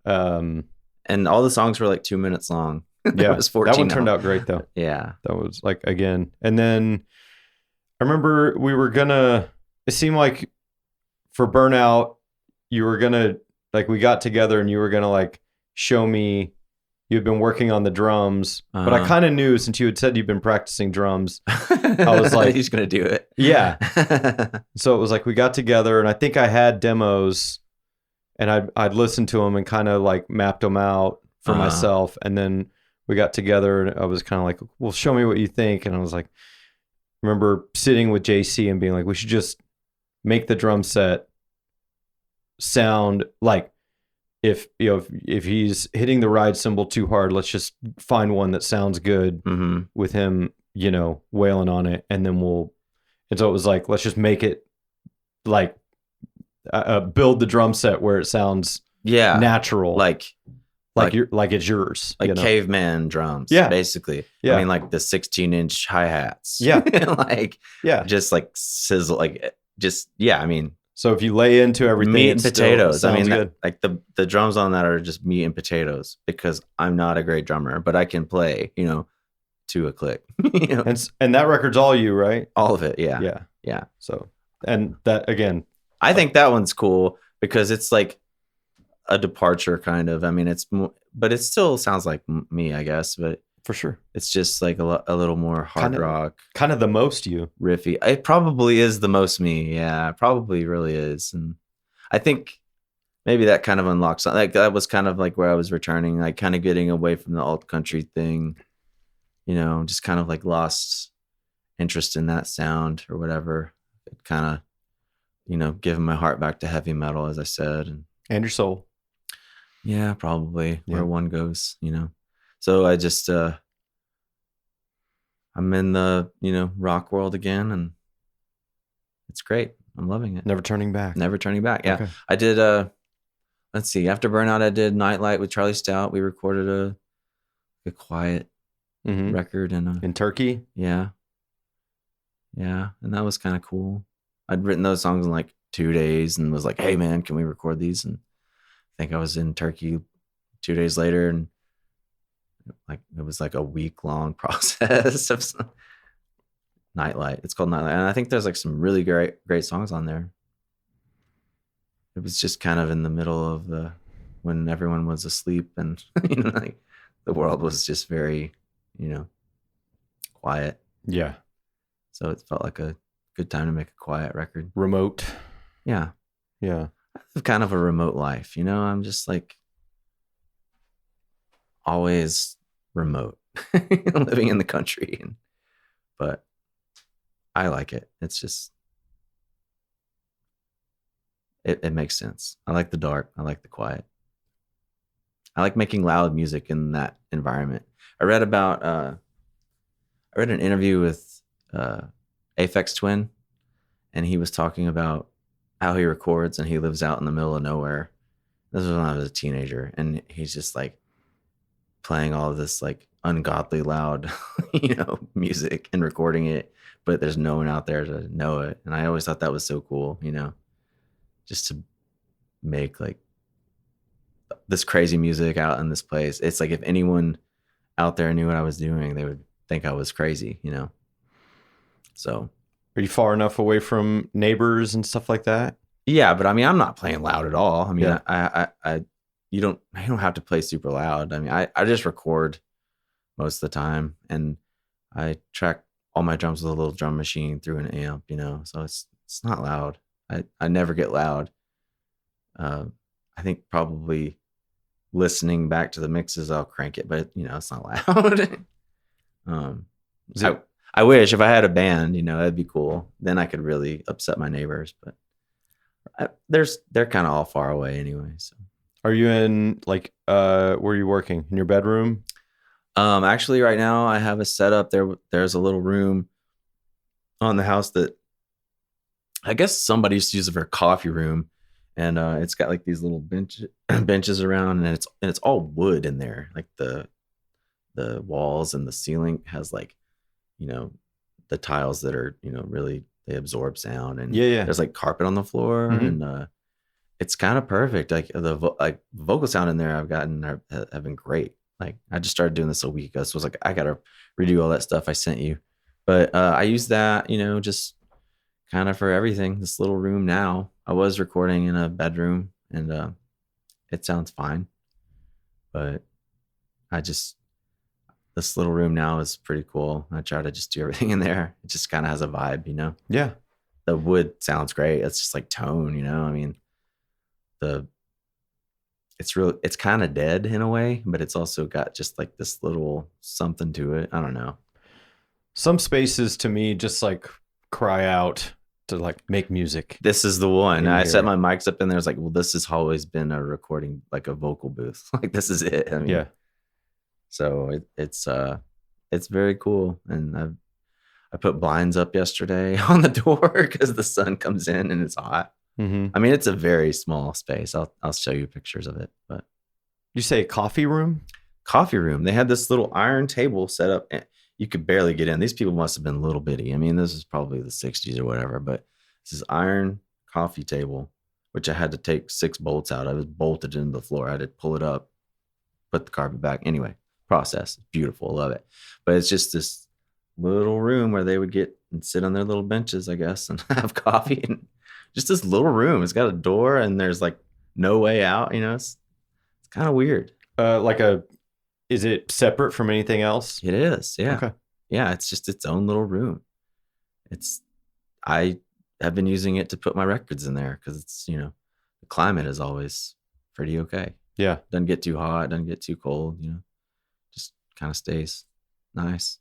And all the songs were like 2 minutes long. Yeah. was 14. That one turned out great though. Yeah. That was like, again. And then I remember it seemed like for Burnout, you were gonna, like, we got together and you were gonna like show me you'd been working on the drums, but I kind of knew since you had said you'd been practicing drums. I was like, he's gonna do it. Yeah. So it was like we got together, and I think I had demos, and I'd listened to them and kind of like mapped them out for myself, and then we got together, and I was kind of like, "Well, show me what you think." And I was like, remember sitting with JC and being like, "We should just make the drum set sound like." If he's hitting the ride cymbal too hard, let's just find one that sounds good with him, wailing on it, and then and so it was like, let's just make it like build the drum set where it sounds natural, like it's yours, like caveman drums, basically. Yeah, I mean, like the 16-inch hi-hats, just like sizzle, like just I mean. So if you lay into everything, meat and potatoes. I mean, good. Like the drums on that are just meat and potatoes, because I'm not a great drummer, but I can play, to a click. And that record's all you, right? All of it, yeah. Yeah. So, and that again, I think that one's cool because it's like a departure, kind of. I mean, but it still sounds like me, I guess. But for sure, it's just like a little more hard rock, kind of the most you, riffy. It probably is the most me. Yeah, it probably really is. And I think maybe that kind of unlocks something. Like that was kind of like where I was returning, like kind of getting away from the alt country thing. Just kind of like lost interest in that sound or whatever. It kind of, giving my heart back to heavy metal, as I said, and your soul. Yeah, probably where one goes. So I just I'm in the rock world again, and it's great. I'm loving it. Never turning back. Yeah. Okay. I did let's see, after Burnout I did Nightlight with Charlie Stout. We recorded a quiet record in Turkey. Yeah, and that was kind of cool. I'd written those songs in like 2 days and was like, hey man, can we record these? And I think I was in Turkey 2 days later, and like it was like a week-long process of Nightlight. It's called Nightlight, and I think there's like some really great songs on there. It was just kind of in the middle of when everyone was asleep, and like the world was just very quiet. Yeah. So it felt like a good time to make a quiet record. Remote. Yeah. Yeah. I have kind of a remote life, I'm just like always remote, living in the country, but I like it. It's just it makes sense. I like the dark. I like the quiet. I like making loud music in that environment. I read an interview with Aphex Twin, and he was talking about how he records, and he lives out in the middle of nowhere. This was when I was a teenager, and he's just like playing all of this like ungodly loud, music and recording it, but there's no one out there to know it. And I always thought that was so cool, just to make like this crazy music out in this place. It's like if anyone out there knew what I was doing, they would think I was crazy, So, are you far enough away from neighbors and stuff like that? Yeah, but I mean, I'm not playing loud at all. I mean, you don't have to play super loud. I mean, I just record most of the time, and I track all my drums with a little drum machine through an amp, so it's not loud. I never get loud. I think probably listening back to the mixes, I'll crank it, but it's not loud. I wish if I had a band, that'd be cool. Then I could really upset my neighbors, but they're kind of all far away anyway. So, are you in like where are you working, in your bedroom? Actually, right now I have a setup there. There's a little room on the house that I guess somebody used to use it for a coffee room, and it's got like these little benches around, and it's all wood in there. Like the walls and the ceiling has like, the tiles that are, really, they absorb sound, and there's like carpet on the floor, and it's kind of perfect. Like the vocal sound in there I've gotten have been great. Like I just started doing this a week ago. So I was like, I gotta redo all that stuff I sent you. But I use that, just kind of for everything. This little room now. I was recording in a bedroom, and it sounds fine. But this little room now is pretty cool. I try to just do everything in there. It just kind of has a vibe. Yeah. The wood sounds great. It's just like tone, I mean, it's kind of dead in a way, but it's also got just like this little something to it. I don't know. Some spaces to me just like cry out to like make music. This is the one. I set my mics up in there. I was like, well, this has always been a recording, like a vocal booth. Like this is it. I mean, yeah. So it's very cool. And I put blinds up yesterday on the door because the sun comes in and it's hot. Mm-hmm. I mean, it's a very small space. I'll show you pictures of it. But you say coffee room? Coffee room. They had this little iron table set up. And you could barely get in. These people must have been little bitty. I mean, this is probably the 60s or whatever. But this is iron coffee table, which I had to take 6 bolts out. I was bolted into the floor. I had to pull it up, put the carpet back. Anyway, process. Beautiful. Love it. But it's just this little room where they would get and sit on their little benches, I guess, and have coffee. And just this little room. It's got a door and there's like no way out. It's kind of weird. Is it separate from anything else? It is. Yeah. Okay. Yeah. It's just its own little room. I have been using it to put my records in there because it's, the climate is always pretty okay. Yeah. Doesn't get too hot. Doesn't get too cold, just kind of stays nice.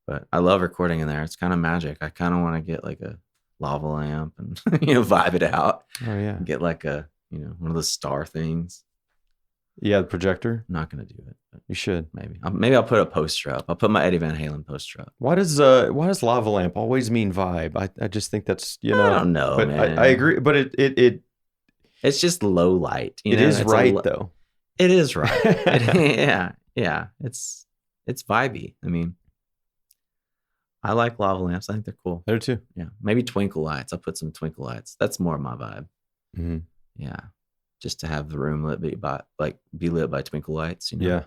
But I love recording in there. It's kind of magic. I kind of want to get like a lava lamp and, vibe it out. Oh, yeah. Get like a, one of those star things. Yeah, the projector. I'm not going to do it. But you should. Maybe I'll put a poster up. I'll put my Eddie Van Halen poster up. Why does lava lamp always mean vibe? I just think that's, I don't know, but man. I agree. But it's just low light. It is right, though. It is right. Yeah. It's vibey. I mean, I like lava lamps. I think they're cool. They're too. Yeah. Maybe twinkle lights. I'll put some twinkle lights. That's more my vibe. Mm-hmm. Yeah. Just to have the room be lit by twinkle lights. Yeah.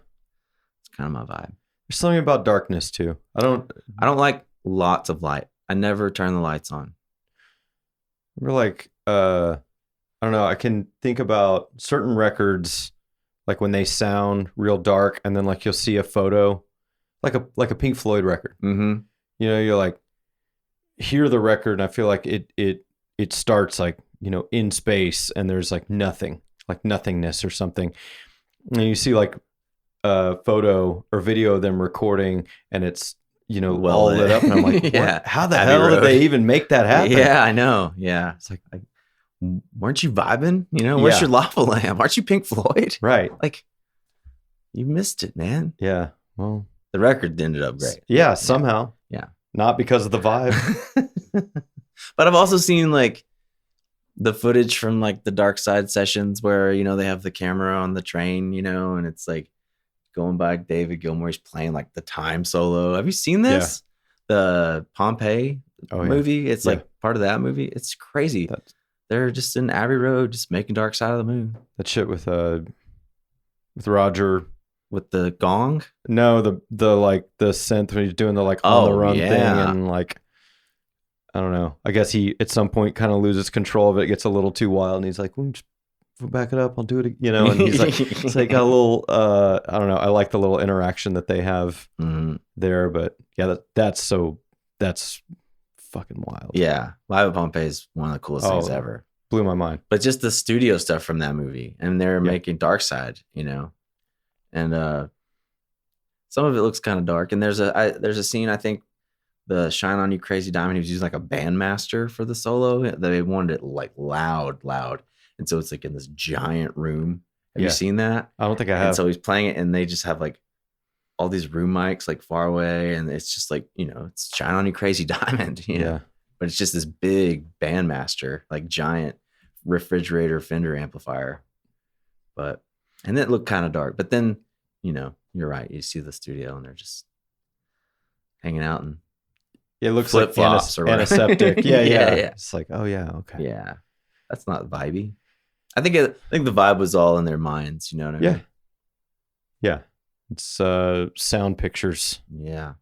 It's kind of my vibe. There's something about darkness too. I don't like lots of light. I never turn the lights on. We're like, I don't know. I can think about certain records, like when they sound real dark, and then like you'll see a photo, like a Pink Floyd record. Mm-hmm. You're like, hear the record, and I feel like it starts like, in space, and there's like nothing, like nothingness or something. And you see like a photo or video of them recording, and it's, all lit up. And I'm like, yeah, how the Abbey hell Road. did they even make that happen? Yeah, I know. Yeah. It's like weren't you vibing? Where's your lava lamp? Aren't you Pink Floyd? Right. Like, you missed it, man. Yeah. Well, the record ended up great. Yeah, somehow. Yeah. Not because of the vibe. But I've also seen like the footage from like the Dark Side sessions where, they have the camera on the train, and it's like going by David Gilmour. He's playing like the time solo. Have you seen this? Yeah. The Pompeii movie. It's like part of that movie. It's crazy. They're just in Abbey Road, just making Dark Side of the Moon. That shit with Roger. With the gong? No, the like the synth when he's doing the like on the run thing, and like, I don't know. I guess he at some point kind of loses control of it. It gets a little too wild, and he's like, just back it up. I'll do it. And he's like, it's like a little. I don't know. I like the little interaction that they have there, but yeah, that's fucking wild. Yeah, Live at Pompeii is one of the coolest things ever. Blew my mind. But just the studio stuff from that movie, and they're making Dark Side, and some of it looks kind of dark. And there's a scene, I think, the Shine On You Crazy Diamond, he was using like a bandmaster for the solo. They wanted it like loud. And so it's like in this giant room. Have you seen that? I don't think I have. And so he's playing it, and they just have like all these room mics like far away. And it's just like, it's Shine On You Crazy Diamond, Yeah. But it's just this big bandmaster, like giant refrigerator Fender amplifier. And it looked kind of dark. But then, you're right. You see the studio and they're just hanging out and it looks flip-flops like antiseptic. Yeah. Yeah. It's like, oh yeah, okay. Yeah. That's not vibey. I think the vibe was all in their minds, you know what I mean? Yeah. It's sound pictures. Yeah.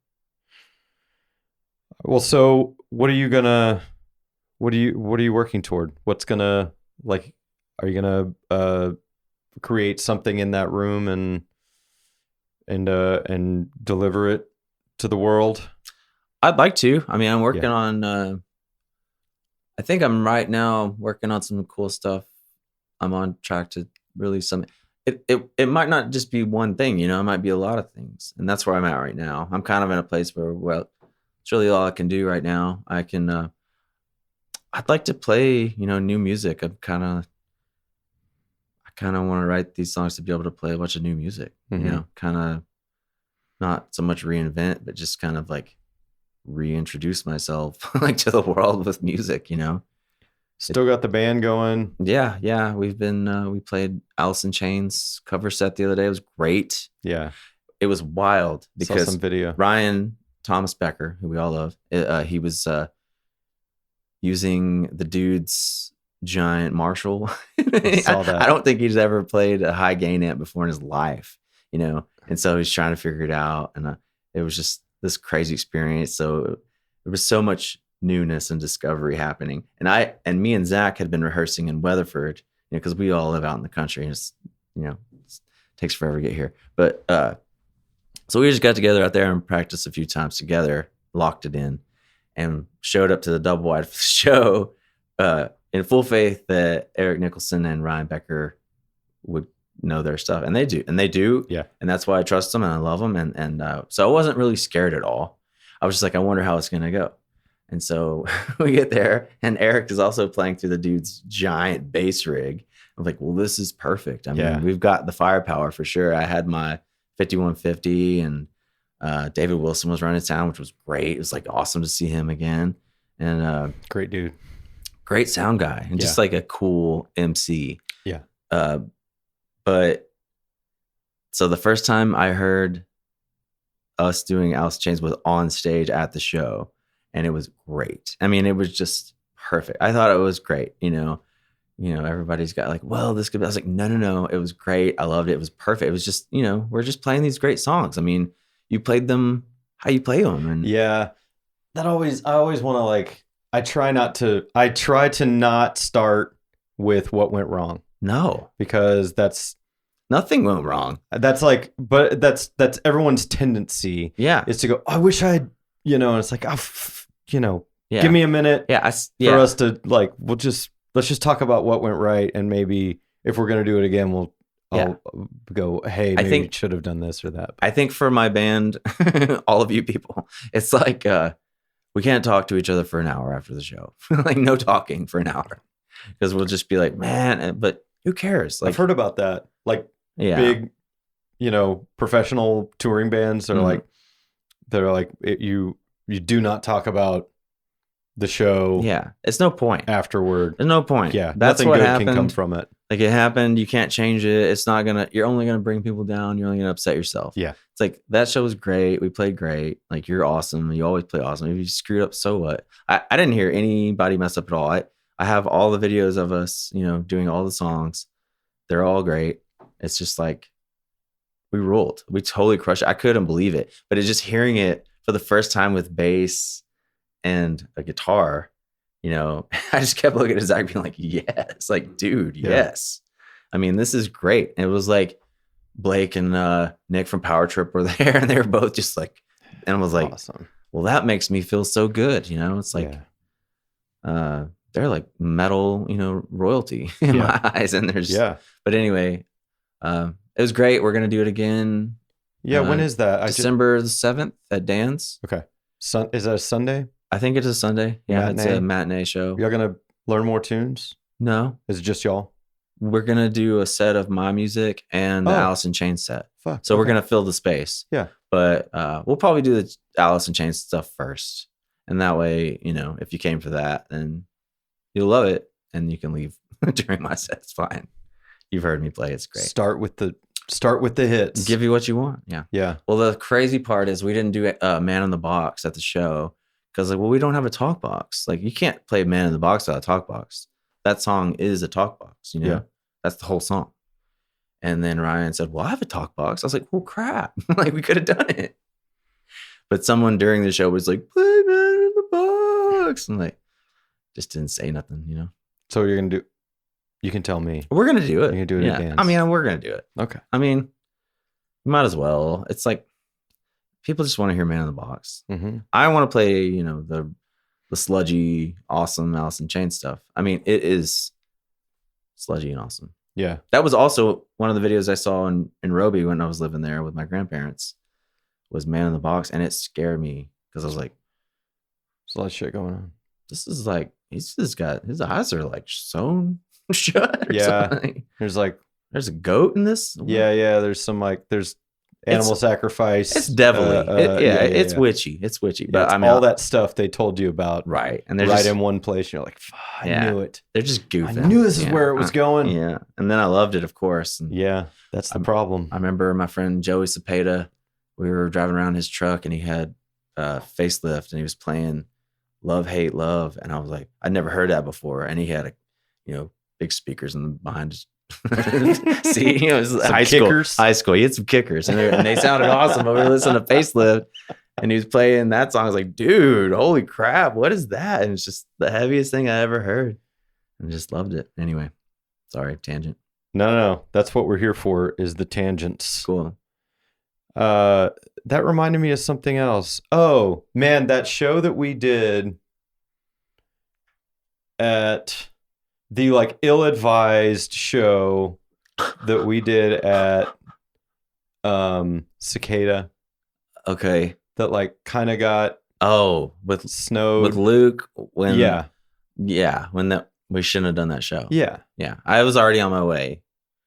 Well, so what are you working toward? What's gonna, like, are you gonna create something in that room and deliver it to the world? I'd like to. I mean, I'm working on I think I'm right now working on some cool stuff. I'm on track to release some. It might not just be one thing, you know, it might be a lot of things. And that's where I'm at right now. I'm kind of in a place where, well, it's really all I can do right now. I'd like to play, you know, new music. I kind of want to write these songs to be able to play a bunch of new music, you know, kind of not so much reinvent, but just kind of like reintroduce myself like to the world with music, you know. Still got the band going? Yeah. We've been we played Alice in Chains cover set the other day. It was great. Yeah. It was wild because saw some video. Ryan Thomas Becker, who we all love, he was using the dude's giant Marshall. I saw that. I don't think he's ever played a high gain amp before in his life, you know, and so he's trying to figure it out. And it was just this crazy experience. So there was so much newness and discovery happening. And me and Zach had been rehearsing in Weatherford, you know, because we all live out in the country and it's, you know, it takes forever to get here. But so we just got together out there and practiced a few times together, locked it in, and showed up to the double wide show in full faith that Eric Nicholson and Ryan Becker would know their stuff. And they do. Yeah. And that's why I trust them and I love them. And so I wasn't really scared at all. I was just like, I wonder how it's going to go. And so we get there and Eric is also playing through the dude's giant bass rig. I'm like, well, this is perfect. I mean, we've got the firepower for sure. I had my 5150 and David Wilson was running sound, which was great. It was like awesome to see him again. And great dude. Great sound guy and just like a cool MC. Yeah. But so the first time I heard us doing Alice in Chains was on stage at the show. And it was great. I mean, it was just perfect. I thought it was great. You know, everybody's got like, well, this could be. I was like, no. It was great. I loved it. It was perfect. It was just, you know, we're just playing these great songs. I mean, you played them how you play them. And yeah, I always want to like, I try to not start with what went wrong. No, because nothing went wrong. That's like, but that's everyone's tendency. Yeah. Is to go, I wish I had, you know, and it's like, oh, you know, give me a minute for us to like, let's just talk about what went right. And maybe if we're going to do it again, I'll go, hey, maybe I think we should have done this or that. I think for my band, all of you people, it's like, we can't talk to each other for an hour after the show. Like no talking for an hour because we'll just be like, man, but who cares? Like, I've heard about that. Like big, you know, professional touring bands are like, they're like, you do not talk about the show. Yeah. It's no point. Afterward. There's no point. Yeah. That's nothing what good happened. Can come from it. Like it happened. You can't change it. It's not you're only going to bring people down. You're only going to upset yourself. Yeah. It's like that show was great. We played great. Like you're awesome. You always play awesome. If you screwed up, so what? I didn't hear anybody mess up at all. I have all the videos of us, you know, doing all the songs. They're all great. It's just like, we ruled. We totally crushed it. I couldn't believe it. But it's just hearing it for the first time with bass and a guitar, you know, I just kept looking at Zach being like, yes. Like, dude, yes. I mean, this is great. And it was like Blake and Nick from Power Trip were there and they were both just like, and I was like, awesome. Well, that makes me feel so good. You know, it's like, they're like metal, you know, royalty in my eyes. And there's, but anyway, it was great. We're going to do it again. Yeah. When is that? December the 7th at Dan's. Okay. Is that a Sunday? I think it's a Sunday. Yeah. It's a matinee show. Y'all going to learn more tunes? No. Is it just y'all? We're going to do a set of my music and the Alice in Chains set. So we're going to fill the space. Yeah. But we'll probably do the Alice in Chains stuff first. And that way, you know, if you came for that, then you'll love it. And you can leave during my set. It's fine. You've heard me play. It's great. Start with the hits. Give you what you want. Yeah. Yeah. Well, the crazy part is we didn't do Man in the Box at the show because, like, well, we don't have a talk box. Like, you can't play Man in the Box without a talk box. That song is a talk box, you know? Yeah. That's the whole song. And then Ryan said, well, I have a talk box. I was like, well, crap. Like, we could have done it. But someone during the show was like, play Man in the Box. I'm like, just didn't say nothing, you know? So you're going to do, you can tell me. We're going to do it. You're going to do it at dance. I mean, we're going to do it. Okay. I mean, you might as well. It's like, people just want to hear Man in the Box. Mm-hmm. I want to play, you know, the sludgy, awesome Alice in Chains stuff. I mean, it is sludgy and awesome. Yeah. That was also one of the videos I saw in Roby when I was living there with my grandparents, was Man in the Box. And it scared me because I was like, there's a lot of shit going on. This is like, he's just got, his eyes are like sewn shut. Yeah. Something. There's a goat in this. Yeah. There's some there's animal sacrifice. It's definitely, it's witchy. It's witchy. But I mean, all that stuff they told you about. Right. And they're right just, in one place. You're like, I knew it. They're just goofing. I knew this is where it was going. Yeah. And then I loved it, of course. And yeah. That's the problem. I remember my friend Joey Cepeda, we were driving around his truck and he had a facelift and he was playing Love, Hate, Love. And I was like, I'd never heard that before. And he had big speakers behind his see, it was high school. He had some kickers and they sounded awesome. But we were listening to Facelift and he was playing that song. I was like, dude, holy crap, what is that? And it's just the heaviest thing I ever heard. And just loved it. Anyway, sorry, tangent. No. That's what we're here for, is the tangents. Cool. That reminded me of something else. Oh, man, that show that we did at the ill-advised show that we did at Cicada. Okay. That kind of got with snowed with Luke when when we shouldn't have done that show. Yeah. I was already on my way.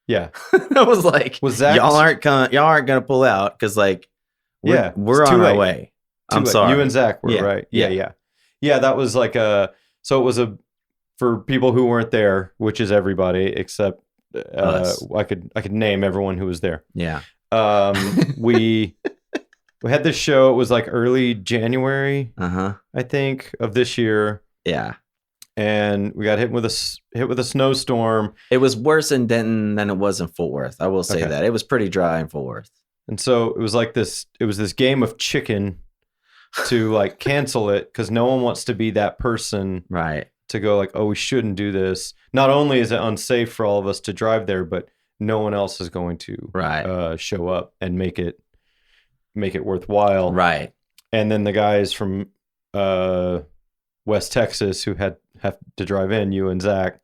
Yeah. I was like, y'all aren't gonna pull out because we're on our way. I'm sorry. You and Zach were right. Yeah. That was so it was for people who weren't there, which is everybody except I could name everyone who was there. Yeah. We had this show. It was early January, I think, of this year. Yeah. And we got hit with a snowstorm. It was worse in Denton than it was in Fort Worth. I will say that. It was pretty dry in Fort Worth. And so it was this game of chicken to cancel it because no one wants to be that person. Right. To go we shouldn't do this. Not only is it unsafe for all of us to drive there, but no one else is going to show up and make it worthwhile. Right. And then the guys from West Texas who have to drive in, you and Zach.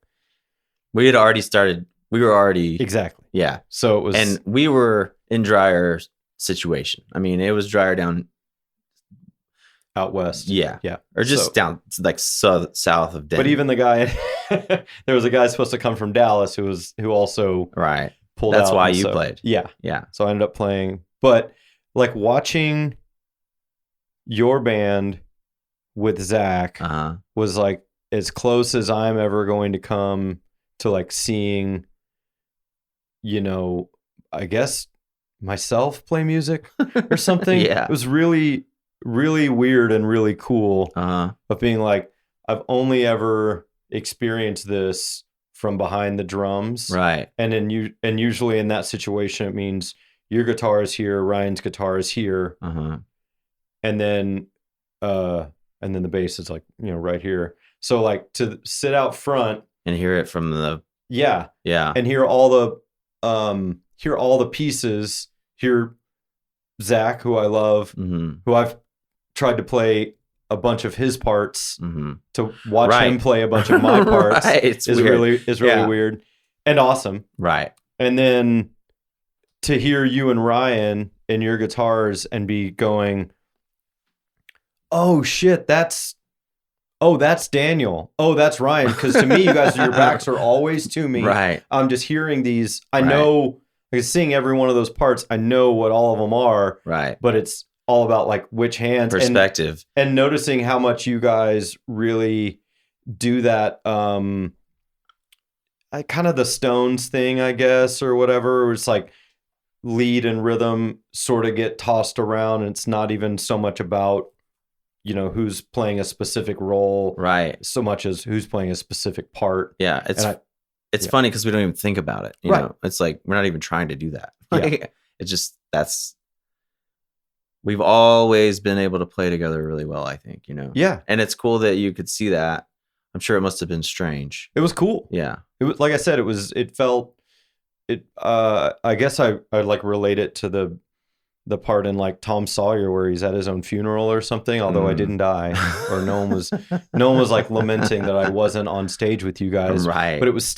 We had already started. We were already. Exactly. Yeah. So it was. And we were in drier situation. I mean, it was drier down out west. Yeah. Or just down south of Denton. But even the guy, there was a guy supposed to come from Dallas who also pulled out. That's why you played. Yeah. Yeah. So I ended up playing. But watching your band with Zach was as close as I'm ever going to come to seeing, I guess myself play music or something. Yeah. It was really, really weird and really cool of being I've only ever experienced this from behind the drums. Right. And usually in that situation, it means your guitar is here, Ryan's guitar is here. And then the bass is right here. So to sit out front and hear it from the and hear all the pieces, hear Zach, who I love, who I've tried to play a bunch of his parts, to watch him play a bunch of my parts is really weird and awesome. Right. And then to hear you and Ryan and your guitars and be going, oh shit, that's Daniel. Oh, that's Ryan. Because to me, you guys, your backs are always to me. Right. I'm just hearing these. I know, seeing every one of those parts, I know what all of them are. Right. But it's all about which hands. Perspective. And noticing how much you guys really do that. Kind of the Stones thing, I guess, or whatever. It's lead and rhythm sort of get tossed around. And it's not even so much about who's playing a specific role, right? So much as who's playing a specific part. Yeah, it's funny because we don't even think about it. You know, it's like we're not even trying to do that. Like, it's just we've always been able to play together really well, I think, you know? Yeah. And it's cool that you could see that. I'm sure it must have been strange. It was cool. Yeah. It was, like I said, I guess I like relate it to the part in like Tom Sawyer where he's at his own funeral or something, although I didn't die, or no one was like lamenting that I wasn't on stage with you guys. Right. But it was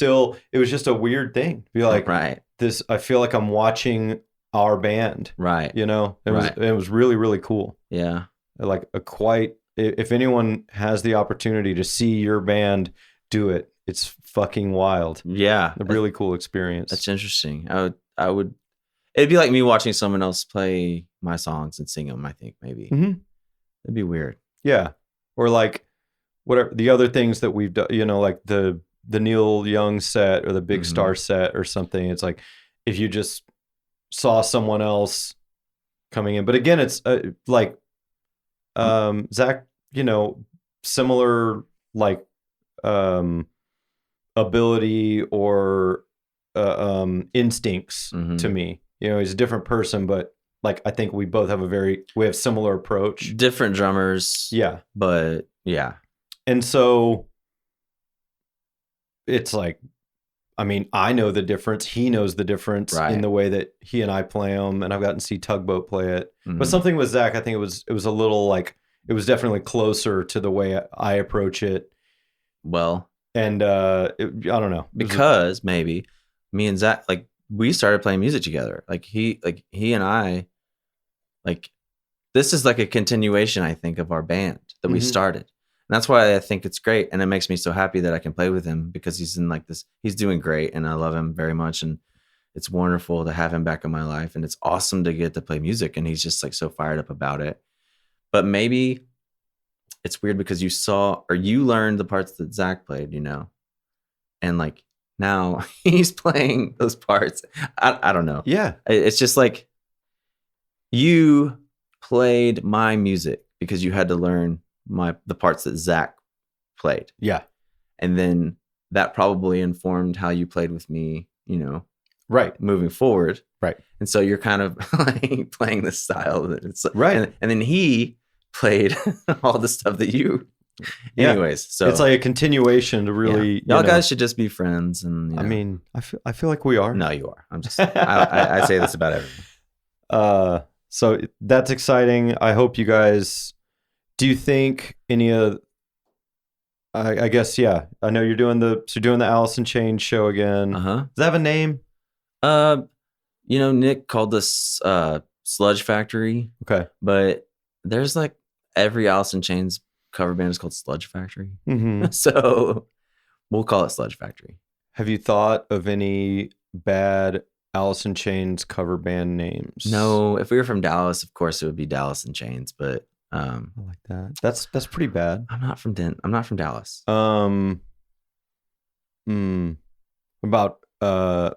just a weird thing to be like, this, I feel like I'm watching our band. Right. You know, it was really, really cool. Yeah. Like if anyone has the opportunity to see your band do it, it's fucking wild. Yeah. A really cool experience. That's interesting. I would, it'd be like me watching someone else play my songs and sing them, I think, maybe. Mm-hmm. It'd be weird. Yeah. Or like whatever the other things that we've done, you know, like the Neil Young set or the Big Star set or something. It's like if you just saw someone else coming in. But again, it's like Zach, you know, similar like ability or instincts to me. You know, he's a different person, but like I think we both have we have similar approach. Different drummers. Yeah. But yeah. And so it's like, I mean, I know the difference. He knows the difference in the way that he and I play them. And I've gotten to see Tugboat play it. But something with Zach, I think it was a little like, it was definitely closer to the way I approach it. Well, and I don't know. Because maybe me and Zach, like we started playing music together. Like he and I, like this is like a continuation, I think, of our band that we started. And that's why I think it's great. And it makes me so happy that I can play with him because he's in like this, he's doing great and I love him very much. And it's wonderful to have him back in my life. And it's awesome to get to play music. And he's just like so fired up about it. But maybe it's weird because you learned the parts that Zach played, you know, and like now he's playing those parts. I don't know. Yeah. It's just like you played my music because you had to learn the parts that Zach played. Yeah. And then that probably informed how you played with me, you know, moving forward. Right. And so you're kind of like playing this style. It's right. And then he played all the stuff that you, anyways. So it's like a continuation to really, y'all guys should just be friends. And, you know. I mean, I feel like we are. No, you are. I'm just, I say this about everyone. So that's exciting. I hope you guys, do you think any of, I guess, yeah, I know you're doing the Alice in Chains show again. Does that have a name? You know, Nick called this Sludge Factory. Okay. But there's like every Alice in Chains cover band is called Sludge Factory. So we'll call it Sludge Factory. Have you thought of any bad Alice in Chains cover band names? No, if we were from Dallas, of course it would be Dallas in Chains, but I like that. That's pretty bad. I'm not from Dallas. About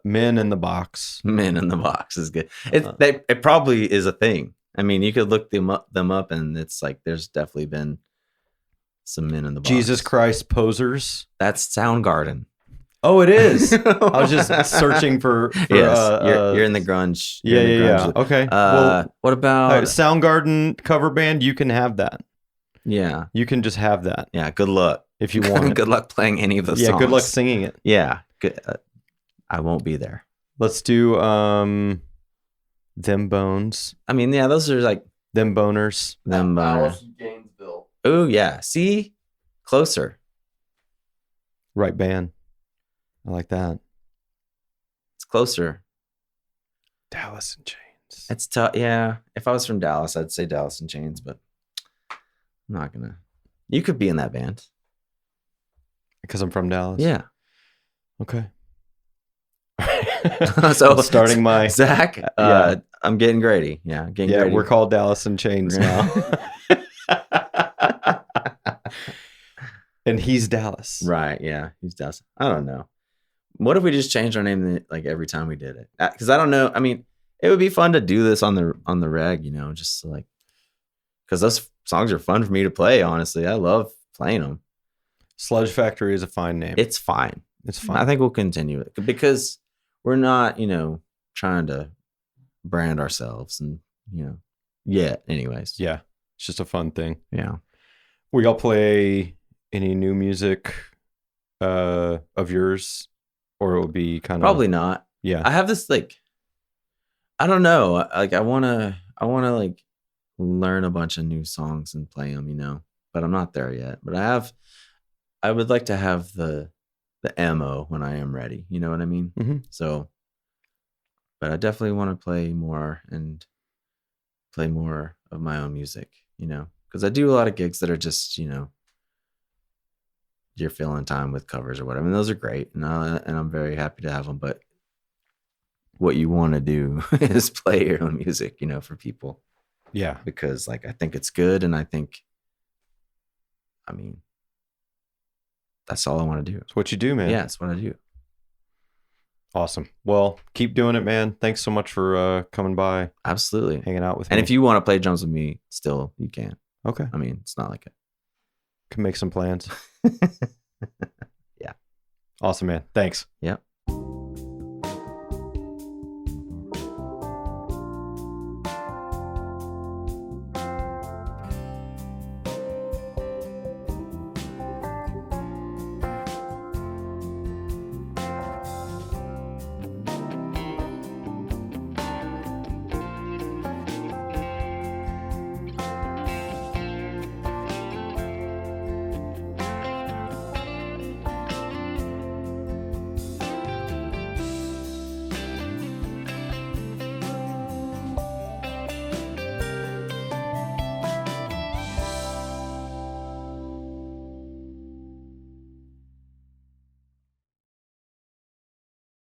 Men in the Box. Men in the Box is good. It probably is a thing. I mean, you could look them up, and it's like there's definitely been some Men in the Box. Jesus Christ Posers. That's Soundgarden. Oh, it is. I was just searching for yes, you're in the grunge. Yeah. Okay. What about Soundgarden cover band? You can have that. Yeah. You can just have that. Yeah. Good luck if you want. Good luck playing any of those songs. Yeah. Good luck singing it. Yeah. Good. I won't be there. Let's do Them Bones. I mean, yeah, those are like Them Boners. Them Boners. Gainesville. Oh yeah. See, closer. Right band. I like that. It's closer. Dallas in Chains. It's tough. Yeah. If I was from Dallas, I'd say Dallas in Chains, but I'm not gonna. You could be in that band. Because I'm from Dallas? Yeah. Okay. So I'm starting my Zach. I'm getting Grady. Yeah. Grady. We're called Dallas in Chains now. And he's Dallas. Right. Yeah. He's Dallas. I don't know. What if we just changed our name like every time we did it? Because I don't know. I mean, it would be fun to do this on the reg, you know, just like because those songs are fun for me to play. Honestly, I love playing them. Sludge Factory is a fine name. It's fine. It's fun. I think we'll continue it because we're not, trying to brand ourselves and, yet anyways. Yeah. It's just a fun thing. Yeah. Will y'all play any new music of yours, or it will be kind of probably not. Yeah. I have this I don't know. Like I wanna like learn a bunch of new songs and play them, but I'm not there yet. But I would like to have the ammo when I am ready. You know what I mean? Mm-hmm. So, but I definitely want to play more of my own music, because I do a lot of gigs that are just, you're filling time with covers or whatever. And those are great. And I'm very happy to have them. But what you want to do is play your own music, for people. Yeah. Because I think it's good. And that's all I want to do. It's what you do, man. Yeah, it's what I do. Awesome. Well, keep doing it, man. Thanks so much for coming by. Absolutely. Hanging out with me. And if you want to play drums with me, still, you can. Okay. It's not like it. Can make some plans. Yeah. Awesome, man. Thanks. Yep.